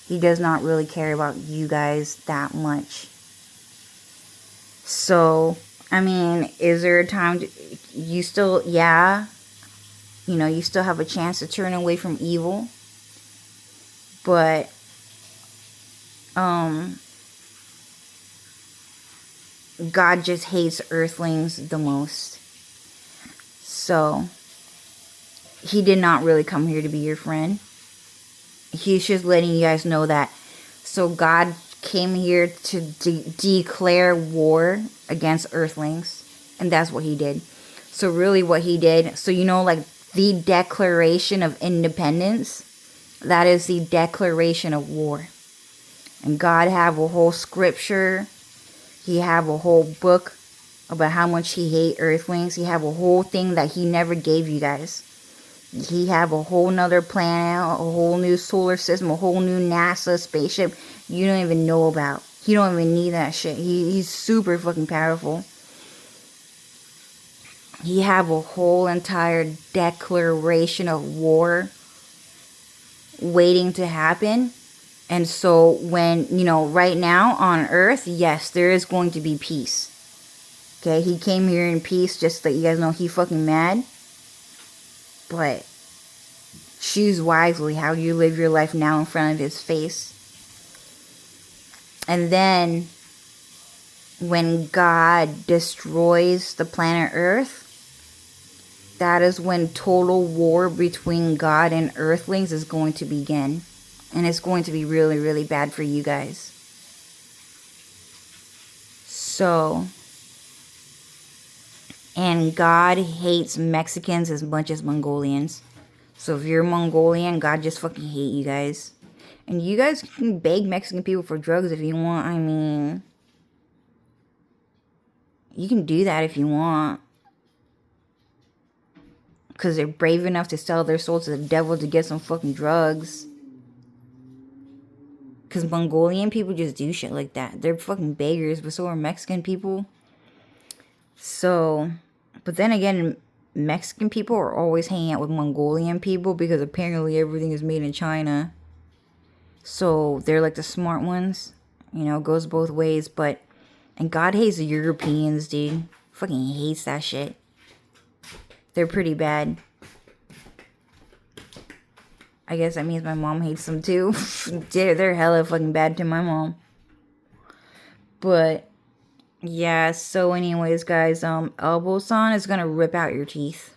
He does not really care about you guys that much. So, I mean, is there a time you still, yeah, you know, you still have a chance to turn away from evil. But, God just hates earthlings the most. So, he did not really come here to be your friend. He's just letting you guys know that. So God came here to declare war against earthlings. And that's what he did. So really what he did, so you know, like the Declaration of Independence, that is the declaration of war. And God have a whole scripture. He have a whole book about how much he hate earthlings. He have a whole thing that he never gave you guys. He have a whole nother planet, a whole new solar system, a whole new NASA spaceship you don't even know about. He don't even need that shit. He's super fucking powerful. He have a whole entire declaration of war waiting to happen. And so when, you know, right now on Earth, yes, there is going to be peace. Okay, he came here in peace just to let you guys know he fucking mad. But choose wisely how you live your life now in front of his face. And then when God destroys the planet Earth, that is when total war between God and earthlings is going to begin. And it's going to be really, really bad for you guys. So, and God hates Mexicans as much as Mongolians. So if you're Mongolian, God just fucking hate you guys. And you guys can beg Mexican people for drugs if you want. I mean, you can do that if you want. Because they're brave enough to sell their soul to the devil to get some fucking drugs. Because Mongolian people just do shit like that. They're fucking beggars, but so are Mexican people. So, but then again, Mexican people are always hanging out with Mongolian people because apparently everything is made in China. So they're like the smart ones. You know, it goes both ways. But, and God hates the Europeans, dude. Fucking hates that shit. They're pretty bad. I guess that means my mom hates them too. They're hella fucking bad to my mom. But, yeah, so anyways, guys, Elbow-san is gonna rip out your teeth.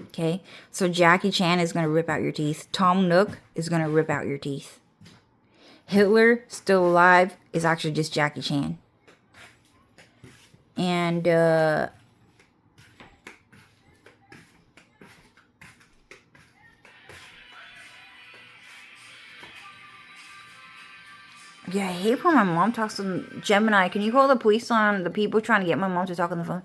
Okay? So Jackie Chan is gonna rip out your teeth. Tom Nook is gonna rip out your teeth. Hitler, still alive, is actually just Jackie Chan. And, yeah, I hate when my mom talks on Gemini. Can you call the police on the people trying to get my mom to talk on the phone?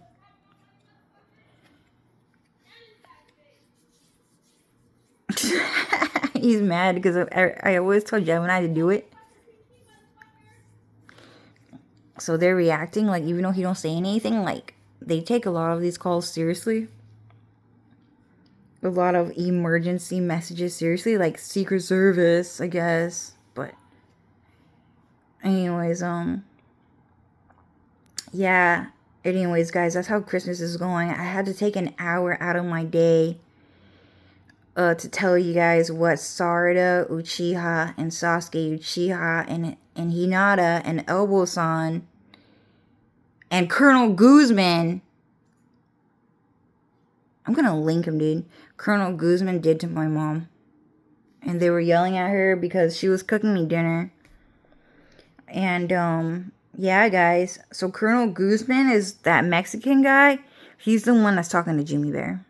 He's mad because I always tell Gemini to do it. So they're reacting, like, even though he don't say anything, like, they take a lot of these calls seriously. A lot of emergency messages seriously, like Secret Service, I guess. But anyways, yeah. Anyways, guys, that's how Christmas is going. I had to take an hour out of my day to tell you guys what Sarada Uchiha and Sasuke Uchiha and Hinata and Elbow-san and Colonel Guzman, I'm gonna link him, dude. Colonel Guzman did to my mom. And they were yelling at her because she was cooking me dinner. And, yeah, guys. So Colonel Guzman is that Mexican guy. He's the one that's talking to Jimmy Bear.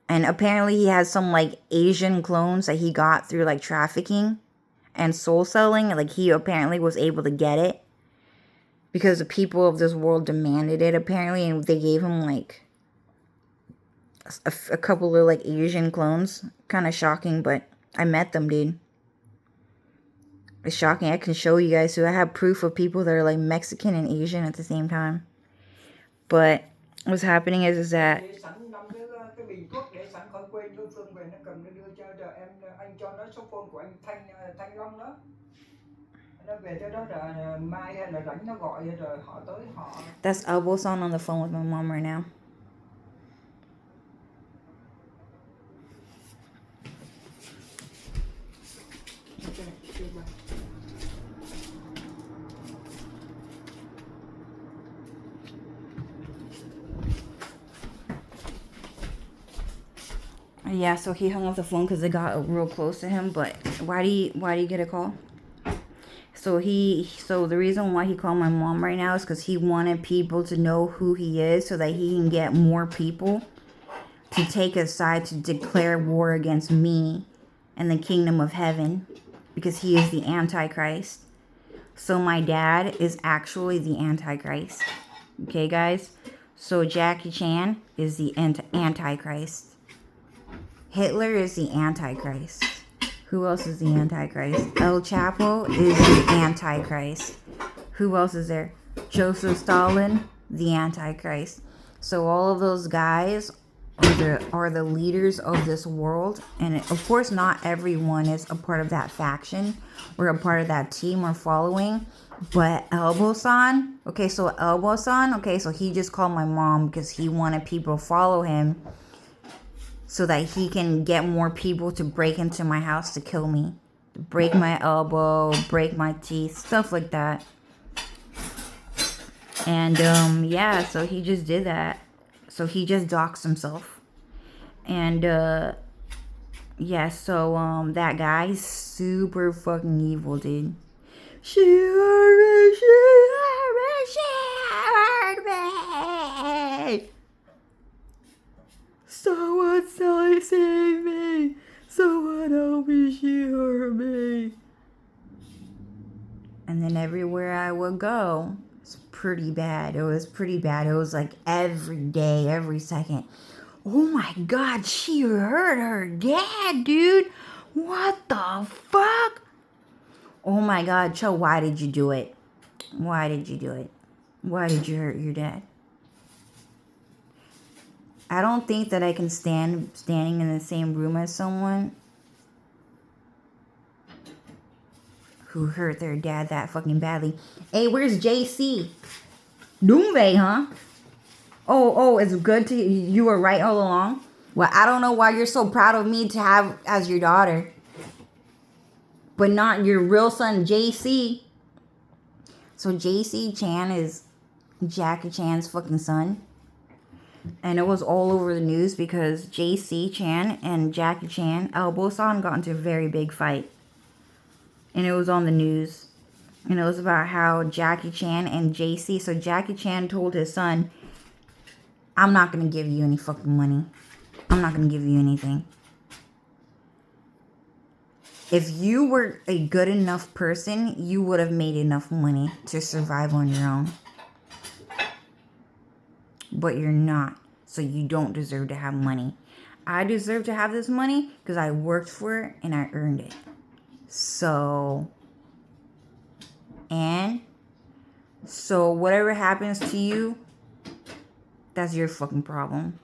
And apparently he has some, like, Asian clones that he got through, like, trafficking and soul selling. Like, he apparently was able to get it because the people of this world demanded it, apparently. And they gave him, like, a couple of, like, Asian clones. Kind of shocking, but I met them, dude. It's shocking. I can show you guys. So I have proof of people that are, like, Mexican and Asian at the same time. But what's happening is that tiền thuốc để sẵn khỏi quên đưa Phương về, nó cầm nó đưa cho em, anh cho nó số phone của anh Thanh Long đó. Nó về cho đó là mai hay là rảnh nó gọi rồi họ tới họ. That's elbow son on the phone with my mom right now. Yeah, so he hung up the phone because it got real close to him. But why do you get a call? So the reason why he called my mom right now is because he wanted people to know who he is, so that he can get more people to take a side to declare war against me and the kingdom of heaven, because he is the Antichrist. So my dad is actually the Antichrist. Okay, guys? So Jackie Chan is the Antichrist. Hitler is the Antichrist. Who else is the Antichrist? El Chapo is the Antichrist. Who else is there? Joseph Stalin, the Antichrist. So all of those guys are the leaders of this world. And of course, not everyone is a part of that faction or a part of that team or following. But Elbow-san, okay, so he just called my mom because he wanted people to follow him, so that he can get more people to break into my house to kill me. Break my elbow, break my teeth, stuff like that. And, yeah, so he just did that. So he just doxed himself. And, yeah, so, that guy's super fucking evil, dude. She hurt me. Someone save me. Someone help me. She hurt me. And then everywhere I would go, it's pretty bad. It was pretty bad. It was like every day, every second. Oh my God, she hurt her dad, dude. What the fuck? Oh my God, Cho, why did you do it? Why did you do it? Why did you hurt your dad? I don't think that I can stand standing in the same room as someone who hurt their dad that fucking badly. Hey, where's JC? Doombe, huh? Oh, it's good to you were right all along. Well, I don't know why you're so proud of me to have as your daughter, but not your real son, JC. So JC Chan is Jackie Chan's fucking son. And it was all over the news because JC Chan and Jackie Chan, Elbow-san, got into a very big fight. And it was on the news. And it was about how Jackie Chan and JC, so Jackie Chan told his son, I'm not going to give you any fucking money. I'm not going to give you anything. If you were a good enough person, you would have made enough money to survive on your own. But you're not. So you don't deserve to have money. I deserve to have this money because I worked for it and I earned it. So whatever happens to you, that's your fucking problem.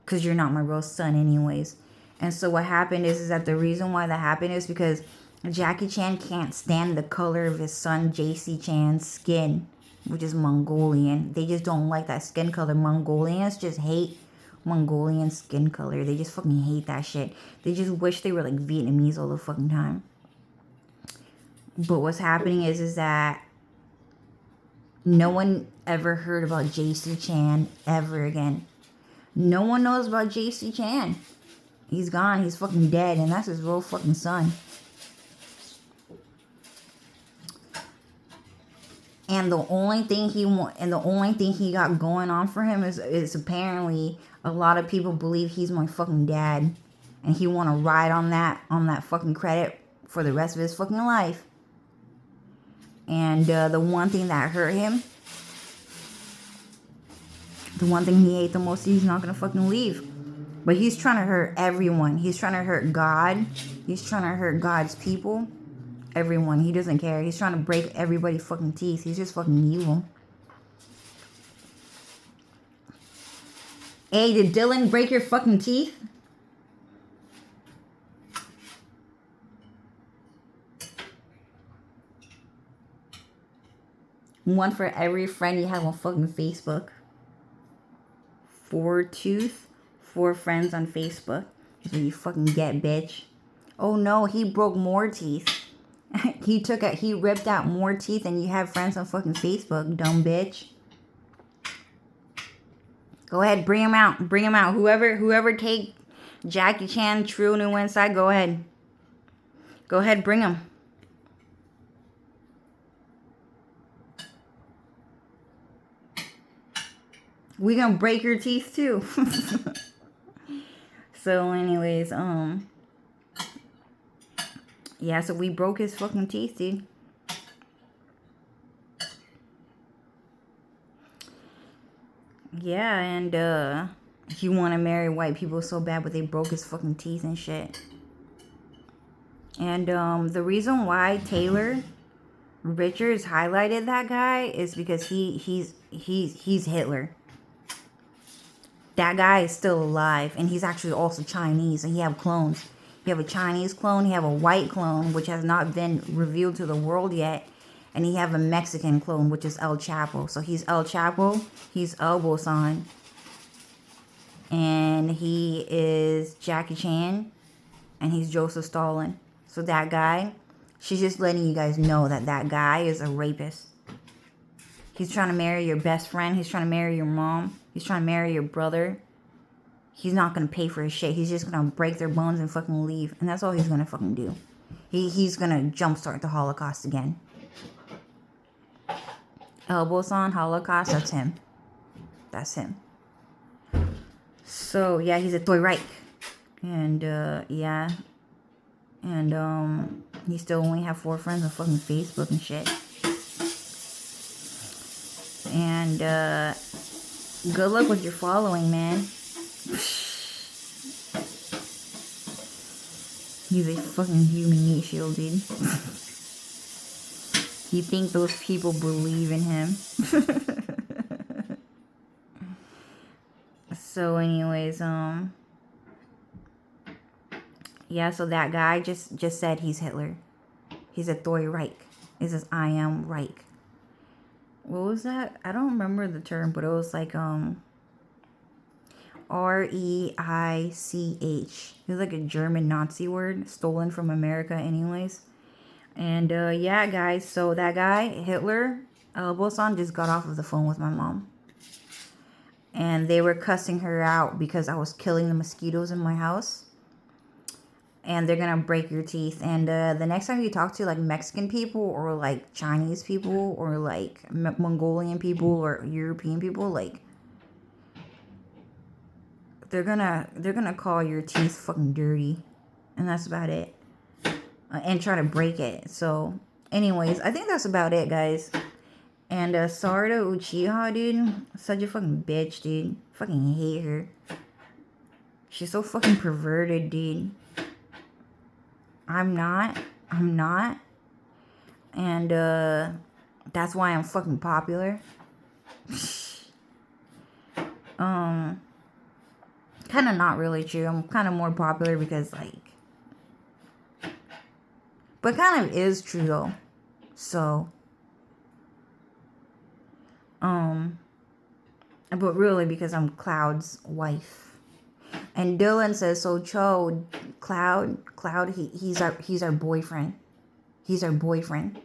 Because you're not my real son anyways. And so what happened is that the reason why that happened is because Jackie Chan can't stand the color of his son JC Chan's skin, which is Mongolian. They just don't like that skin color. Mongolians just hate Mongolian skin color. They just fucking hate that shit. They just wish they were like Vietnamese all the fucking time. But what's happening is that no one ever heard about JC Chan ever again. No one knows about JC Chan. He's gone. He's fucking dead. And that's his real fucking son. And the only thing he got going on for him is apparently a lot of people believe he's my fucking dad, and he want to ride on that fucking credit for the rest of his fucking life. And the one thing that hurt him, the one thing he hate the most, he's not gonna fucking leave. But he's trying to hurt everyone. He's trying to hurt God. He's trying to hurt God's people. Everyone. He doesn't care. He's trying to break everybody's fucking teeth. He's just fucking evil. Hey, did Dylan break your fucking teeth? One for every friend you have on fucking Facebook. 4 tooth, 4 friends on Facebook. That's what you fucking get, bitch. Oh no, he broke more teeth. he ripped out more teeth and you have friends on fucking Facebook, dumb bitch. Go ahead, bring him out. Bring him out. Whoever take Jackie Chan True New Inside, go ahead. Go ahead, bring him. We gonna break your teeth too. So anyways, yeah, so we broke his fucking teeth, dude. Yeah, and he wanna marry white people so bad, but they broke his fucking teeth and shit. And the reason why Taylor Richards highlighted that guy is because he's Hitler. That guy is still alive, and he's actually also Chinese, and he have clones. You have a Chinese clone, you have a white clone, which has not been revealed to the world yet, and you have a Mexican clone, which is El Chapo. So he's El Chapo, he's Elbow-san, and he is Jackie Chan, and he's Joseph Stalin. So that guy, she's just letting you guys know that that guy is a rapist. He's trying to marry your best friend. He's trying to marry your mom. He's trying to marry your brother. He's not going to pay for his shit. He's just going to break their bones and fucking leave. And that's all he's going to fucking do. He's going to jumpstart the Holocaust again. Elbows-on Holocaust, that's him. That's him. So, yeah, he's a Toy Reich. And, yeah. And, he still only have 4 friends on fucking Facebook and shit. And, good luck with your following, man. He's a fucking human meat shield, dude. You think those people believe in him? So anyways, yeah, so that guy just said he's Hitler. He's a Toy Reich. He says, I am Reich. What was that? I don't remember the term, but it was like, R-E-I-C-H. It's like a German Nazi word, stolen from America anyways. And, yeah, guys, so that guy, Hitler, Elbow-san, just got off of the phone with my mom. And they were cussing her out because I was killing the mosquitoes in my house. And they're gonna break your teeth. And the next time you talk to like Mexican people or like Chinese people or like Mongolian people or European people, like they're gonna call your teeth fucking dirty, and that's about it. And try to break it. So, anyways, I think that's about it, guys. And Sarda Uchiha, dude, such a fucking bitch, dude. Fucking hate her. She's so fucking perverted, dude. I'm not. And, that's why I'm fucking popular. Kind of not really true. I'm kind of more popular because, like... But kind of is true, though. So... But really because I'm Cloud's wife. And Dylan says, so Cho, Cloud, he's our boyfriend. He's our boyfriend.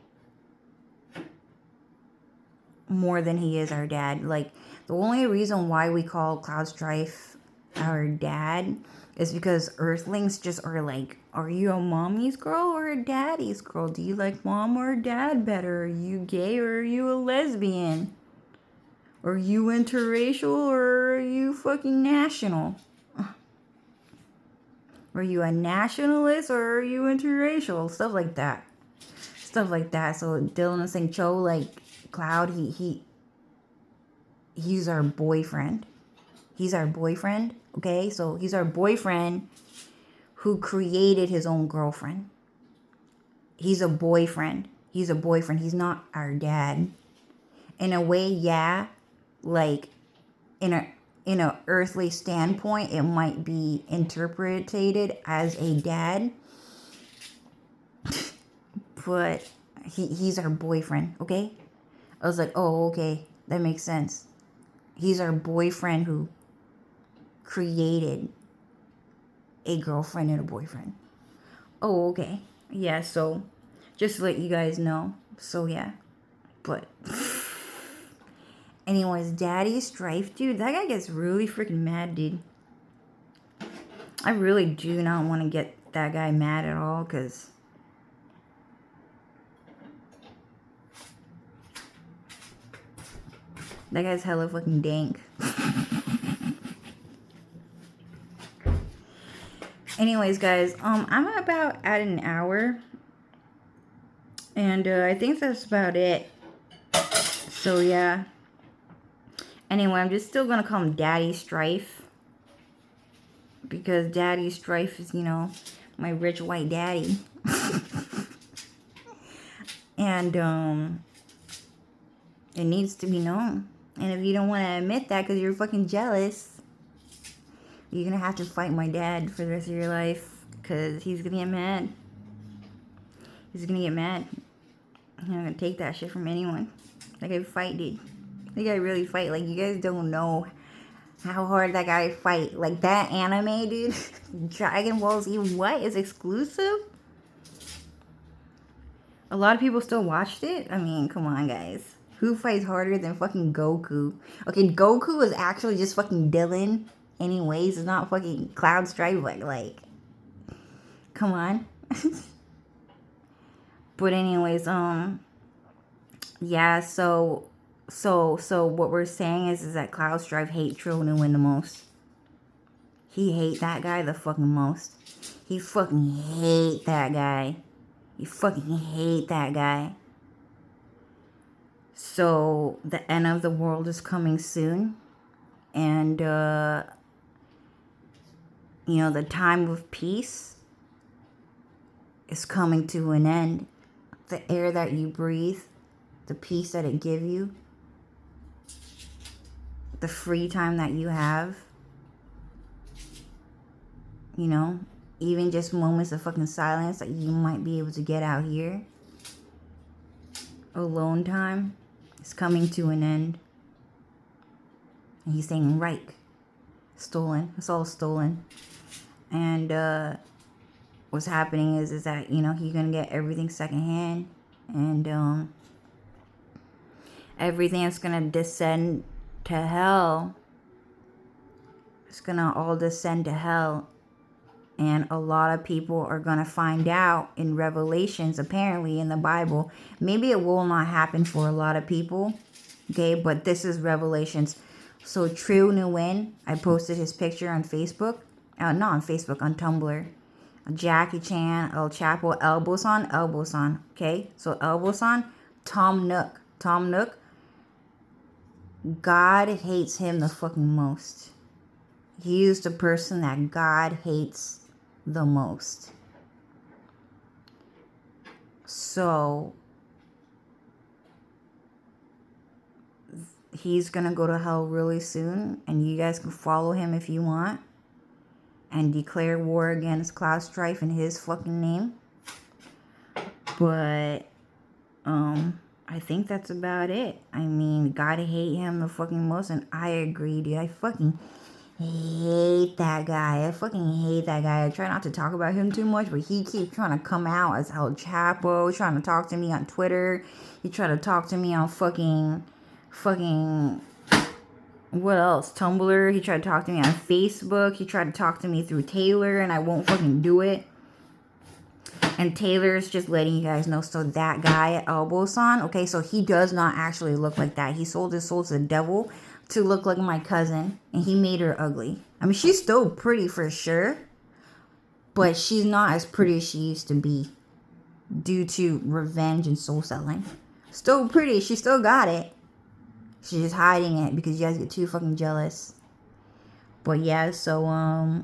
More than he is our dad. Like, the only reason why we call Cloud Strife our dad is because Earthlings just are like, are you a mommy's girl or a daddy's girl? Do you like mom or dad better? Are you gay or are you a lesbian? Are you interracial or are you fucking national? Are you a nationalist or are you interracial? Stuff like that. So Dylan is saying, Cho, like, Cloud, he's our boyfriend. He's our boyfriend, okay? So he's our boyfriend who created his own girlfriend. He's a boyfriend. He's not our dad. In a way, yeah. Like, in in a earthly standpoint, it might be interpreted as a dad. But he's our boyfriend, okay? I was like, oh, okay, that makes sense. He's our boyfriend who created a girlfriend and a boyfriend. Oh, okay. Yeah, so just to let you guys know. So, yeah. But anyways, Daddy Strife, dude, that guy gets really freaking mad, dude. I really do not want to get that guy mad at all, because that guy's hella fucking dank. Anyways, guys, I'm about at an hour, and I think that's about it. So yeah. Anyway, I'm just still gonna call him Daddy Strife, because Daddy Strife is, you know, my rich white daddy. And it needs to be known. And if you don't want to admit that because you're fucking jealous, you're gonna have to fight my dad for the rest of your life, because he's gonna get mad. He's gonna get mad. I'm not gonna take that shit from anyone. Like, I fight, dude. That guy really fight. Like, you guys don't know how hard that guy fight. Like, that anime, dude. Dragon Ball Z, what? Is exclusive? A lot of people still watched it? I mean, come on, guys. Who fights harder than fucking Goku? Okay, Goku is actually just fucking Dylan. Anyways, it's not fucking Cloud Strife. Like, come on. But anyways, yeah, so what we're saying is that Cloud Strife hates Trill Nguyen the most. He hate that guy the fucking most. He fucking hate that guy. He fucking hate that guy. So the end of the world is coming soon, and you know, the time of peace is coming to an end. The air that you breathe, the peace that it gives you, the free time that you have, you know, even just moments of fucking silence that you might be able to get out here. Alone time is coming to an end. And he's saying, Reich, stolen. It's all stolen. And what's happening is that, you know, he's gonna get everything secondhand, and everything is gonna descend to hell. It's gonna all descend to hell. And a lot of people are gonna find out in Revelations, apparently in the Bible. Maybe it will not happen for a lot of people, okay? But this is Revelations. So Trill Nguyen, I posted his picture on Facebook. Not on Facebook, on Tumblr. Jackie Chan, El Chapo, Elbosan, okay? So Elbosan, Tom Nook. Tom Nook, God hates him the fucking most. He is the person that God hates the most. So he's gonna go to hell really soon, and you guys can follow him if you want and declare war against Cloud Strife in his fucking name. But I think that's about it. I mean, gotta hate him the fucking most, and I agree, dude. I fucking hate that guy. I fucking hate that guy. I try not to talk about him too much, but he keeps trying to come out as El Chapo, trying to talk to me on Twitter. He tried to talk to me on fucking what else? Tumblr. He tried to talk to me on Facebook. He tried to talk to me through Taylor, and I won't fucking do it. And Taylor's just letting you guys know. So that guy at Elbosan, okay, so he does not actually look like that. He sold his soul to the devil to look like my cousin, and he made her ugly. I mean, she's still pretty for sure, but she's not as pretty as she used to be due to revenge and soul selling. Still pretty. She still got it. She's just hiding it because you guys get too fucking jealous. But yeah, so a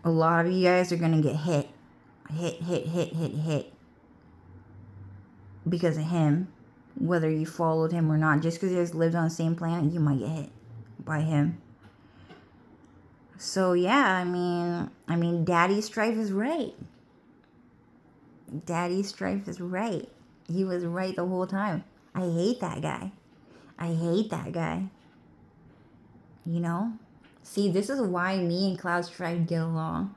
lot of you guys are gonna get hit because of him. whether you followed him or not. Just because you guys lived on the same planet, you might get hit by him. So yeah, I mean, Daddy Strife is right. Daddy Strife is right. He was right the whole time. I hate that guy. I hate that guy. You know? See, this is why me and Cloud Strife get along.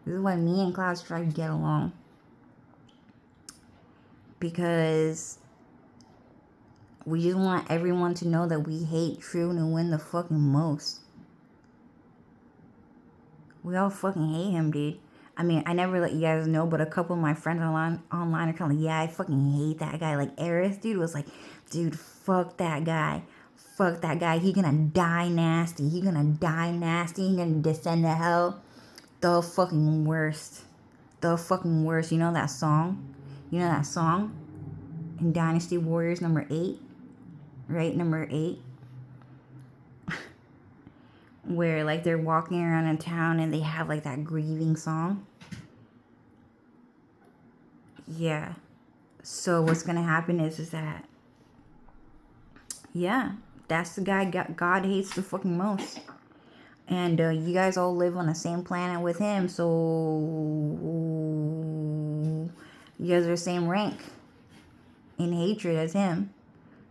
This is why me and Cloud Strife get along. Because we just want everyone to know that we hate True Nguyen the fucking most. We all fucking hate him, dude. I mean, I never let you guys know, but a couple of my friends online are kind of like, yeah, I fucking hate that guy. Like, Eris, dude, was like, dude, fuck that guy. Fuck that guy. He gonna die nasty. He gonna die nasty. He gonna descend to hell. The fucking worst. The fucking worst. You know that song? You know that song? In Dynasty Warriors number 8? Right? Number 8? Where like they're walking around in town and they have like that grieving song. Yeah. So what's gonna happen is that, yeah, that's the guy God hates the fucking most. And you guys all live on the same planet with him, so you guys are the same rank in hatred as him.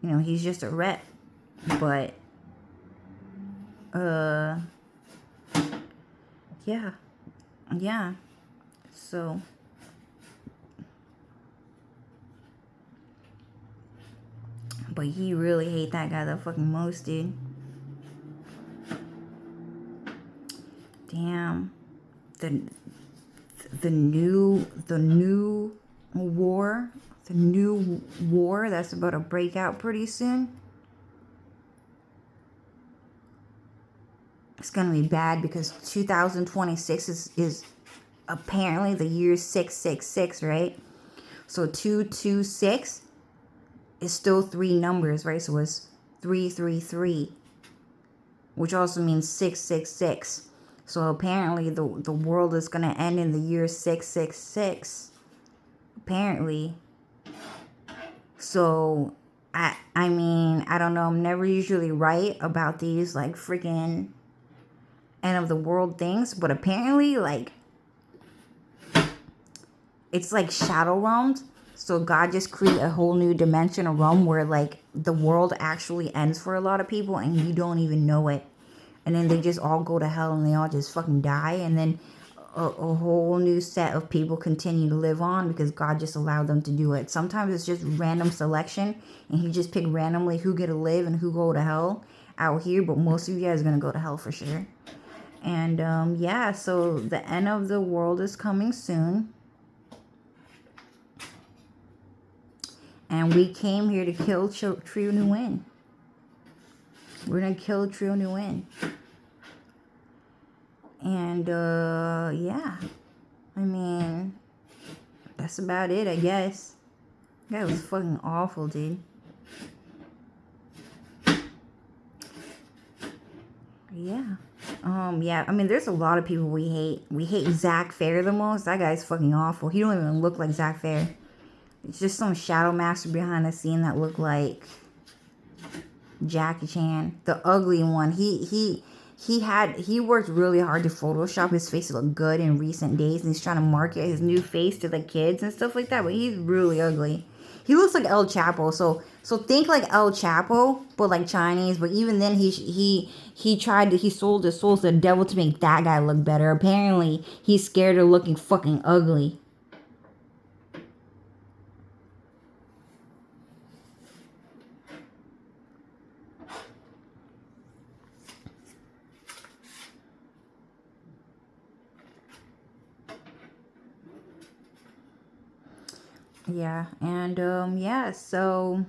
You know, he's just a rep. But yeah. Yeah. So but he really hate that guy the fucking most, dude. Damn. The new war that's about to break out pretty soon. It's gonna be bad because 2026 is apparently the year 666, right? So 226 is still 3 numbers, right? So it's 333, which also means 666. So apparently the world is gonna end in the year 666. Apparently. So I mean, I don't know, I'm never usually right about these like freaking end of the world things, but apparently like it's like shadow realms. So God just created a whole new dimension, a realm where like the world actually ends for a lot of people and you don't even know it. And then they just all go to hell and they all just fucking die. And then a whole new set of people continue to live on because God just allowed them to do it. Sometimes it's just random selection and he just pick randomly who get to live and who go to hell out here. But most of you guys are going to go to hell for sure. And yeah, so the end of the world is coming soon. And we came here to kill True Nguyen. We're going to kill True Nguyen. And, yeah. I mean, that's about it, I guess. That was fucking awful, dude. Yeah. Yeah, I mean, there's a lot of people we hate. We hate Zach Fair the most. That guy's fucking awful. He don't even look like Zach Fair. It's just some shadow master behind the scene that looked like Jackie Chan. The ugly one. He worked really hard to Photoshop his face to look good in recent days. And he's trying to market his new face to the kids and stuff like that. But he's really ugly. He looks like El Chapo. So think like El Chapo, but like Chinese. But even then, he sold his soul to the devil to make that guy look better. Apparently, he's scared of looking fucking ugly. Yeah, and yeah, so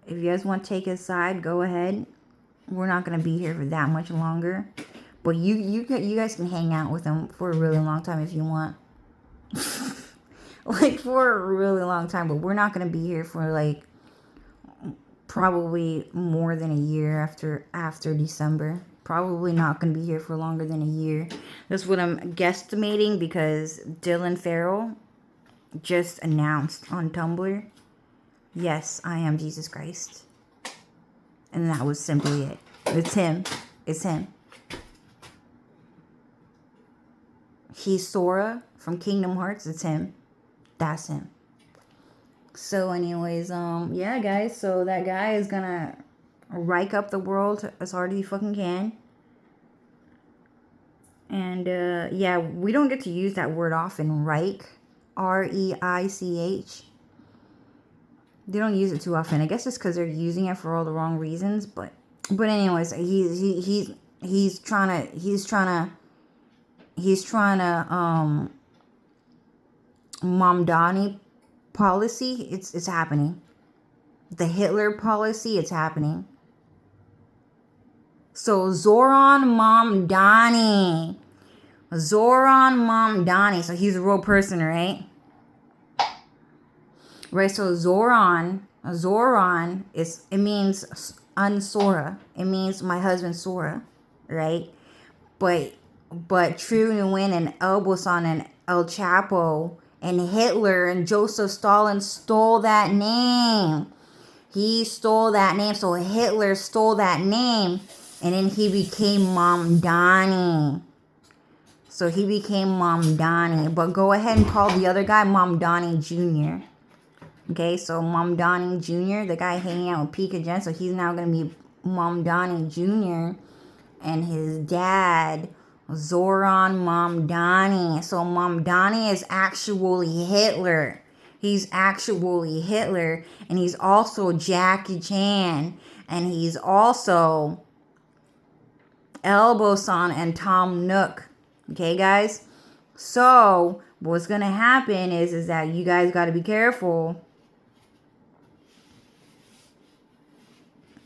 if you guys want to take his side, go ahead. We're not gonna be here for that much longer, but you guys can hang out with him for a really long time if you want, like for a really long time. But we're not gonna be here for like probably more than a year after December. Probably not gonna be here for longer than a year. That's what I'm guesstimating because Dylan Farrell just announced on Tumblr Yes, I am Jesus Christ. And that was simply it. It's him. It's him. He's Sora from Kingdom Hearts. It's him. That's him. So anyways, yeah, guys. So that guy is gonna rake up the world as hard as he fucking can. And, yeah, we don't get to use that word often, rake. R-E-I-C-H. They don't use it too often. I guess it's because they're using it for all the wrong reasons. But anyways, he's trying to Mamdani policy. It's happening. The Hitler policy. It's happening. So Zoran Mamdani. Zoran Mamdani. So he's a real person, right? Right, so Zoran is, it means unsora. It means my husband Sora, right? But True Nguyen and Elbosan and El Chapo and Hitler and Joseph Stalin stole that name. He stole that name, so Hitler stole that name, and then he became Mamdani. So he became Mamdani. But go ahead and call the other guy Mamdani Jr. Okay, so Mamdani Jr., the guy hanging out with Pika Jen, so he's now going to be Mamdani Jr. and his dad, Zoran Mamdani. So Mamdani is actually Hitler. He's actually Hitler, and he's also Jackie Chan, and he's also Elbosan and Tom Nook. Okay, guys? So what's going to happen is that you guys got to be careful.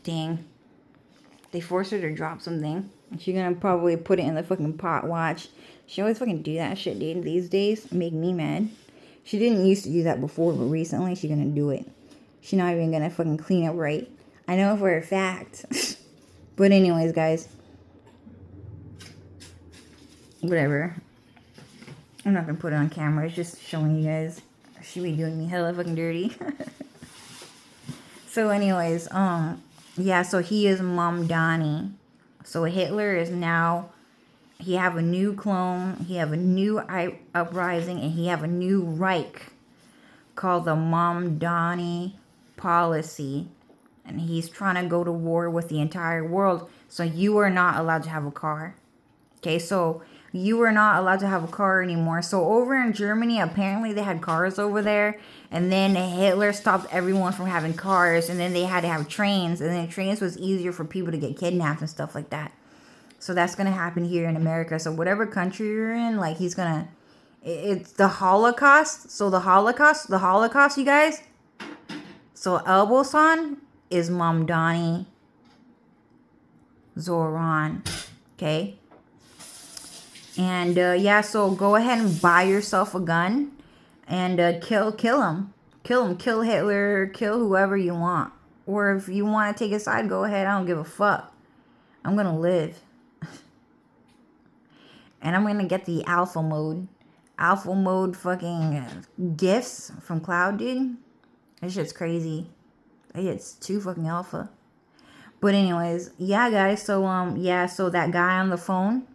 Dang. They forced her to drop something. She's gonna probably put it in the fucking pot. Watch. She always fucking do that shit, dude. These days. Make me mad. She didn't used to do that before, but recently she's gonna do it. She's not even gonna fucking clean it right. I know for a fact. But anyways, guys. Whatever. I'm not gonna put it on camera. It's just showing you guys. She be doing me hella fucking dirty. So anyways, yeah, so he is Mamdani. So Hitler is now, he have a new clone, he have a new uprising, and he have a new Reich called the Mamdani policy. And he's trying to go to war with the entire world. So you are not allowed to have a car. Okay, so you are not allowed to have a car anymore. So over in Germany, apparently they had cars over there. And then Hitler stopped everyone from having cars. And then they had to have trains. And then trains was easier for people to get kidnapped and stuff like that. So that's going to happen here in America. So whatever country you're in, like he's going to... It's the Holocaust. So the Holocaust, you guys. So Elbosan is Mamdani Zoran. Okay? And, yeah, so go ahead and buy yourself a gun and kill him. Kill Hitler, kill whoever you want. Or if you want to take a side, go ahead. I don't give a fuck. I'm going to live. And I'm going to get the alpha mode. Alpha mode fucking gifts from Cloud, dude. That shit's crazy. It's too fucking alpha. But anyways, yeah, guys. So, yeah, so that guy on the phone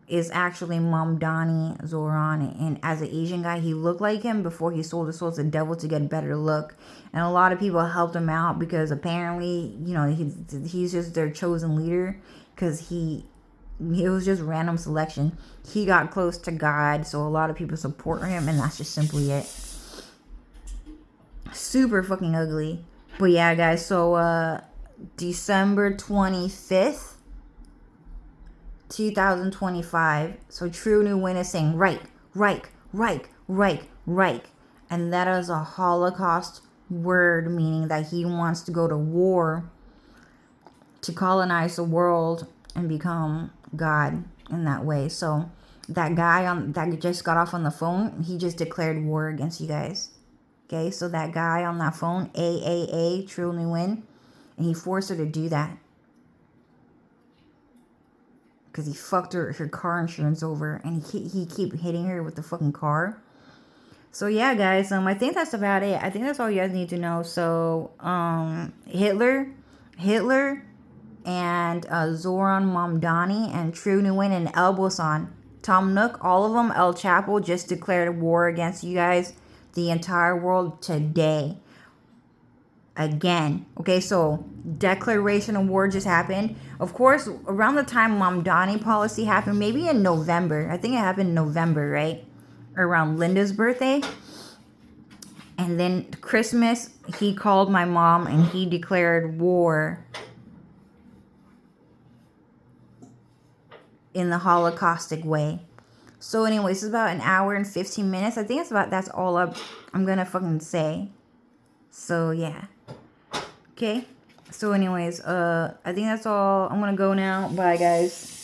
is actually Mamdani Zoran, and as an Asian guy, he looked like him before he sold his soul to the devil to get a better look. And a lot of people helped him out because apparently, you know, he's just their chosen leader because it was just random selection. He got close to God, so a lot of people support him, and that's just simply it. Super fucking ugly. But yeah, guys, so December 25th, 2025. So True Nguyen is saying Reich. And that is a Holocaust word, meaning that he wants to go to war to colonize the world and become God in that way. So that guy that just got off on the phone, he just declared war against you guys. Okay, so that guy on that phone, AAA, True Nguyen, and he forced her to do that. Because he fucked her car insurance over, and he keep hitting her with the fucking car. So yeah, guys, I think that's about it. I think that's all you guys need to know. So, Hitler, and Zoran Mamdani and True Nguyen and Elbosan, Tom Nook, all of them, El Chapo just declared war against you guys, the entire world today. Again. Okay, so declaration of war just happened. Of course, around the time Mamdani policy happened, maybe in November. I think it happened in November, right? Around Linda's birthday. And then Christmas, he called my mom and he declared war in the Holocaustic way. So anyways, it's about an hour and 15 minutes. I think that's all I'm gonna fucking say. So yeah. Okay. So anyways, I think that's all. I'm gonna go now. Bye guys.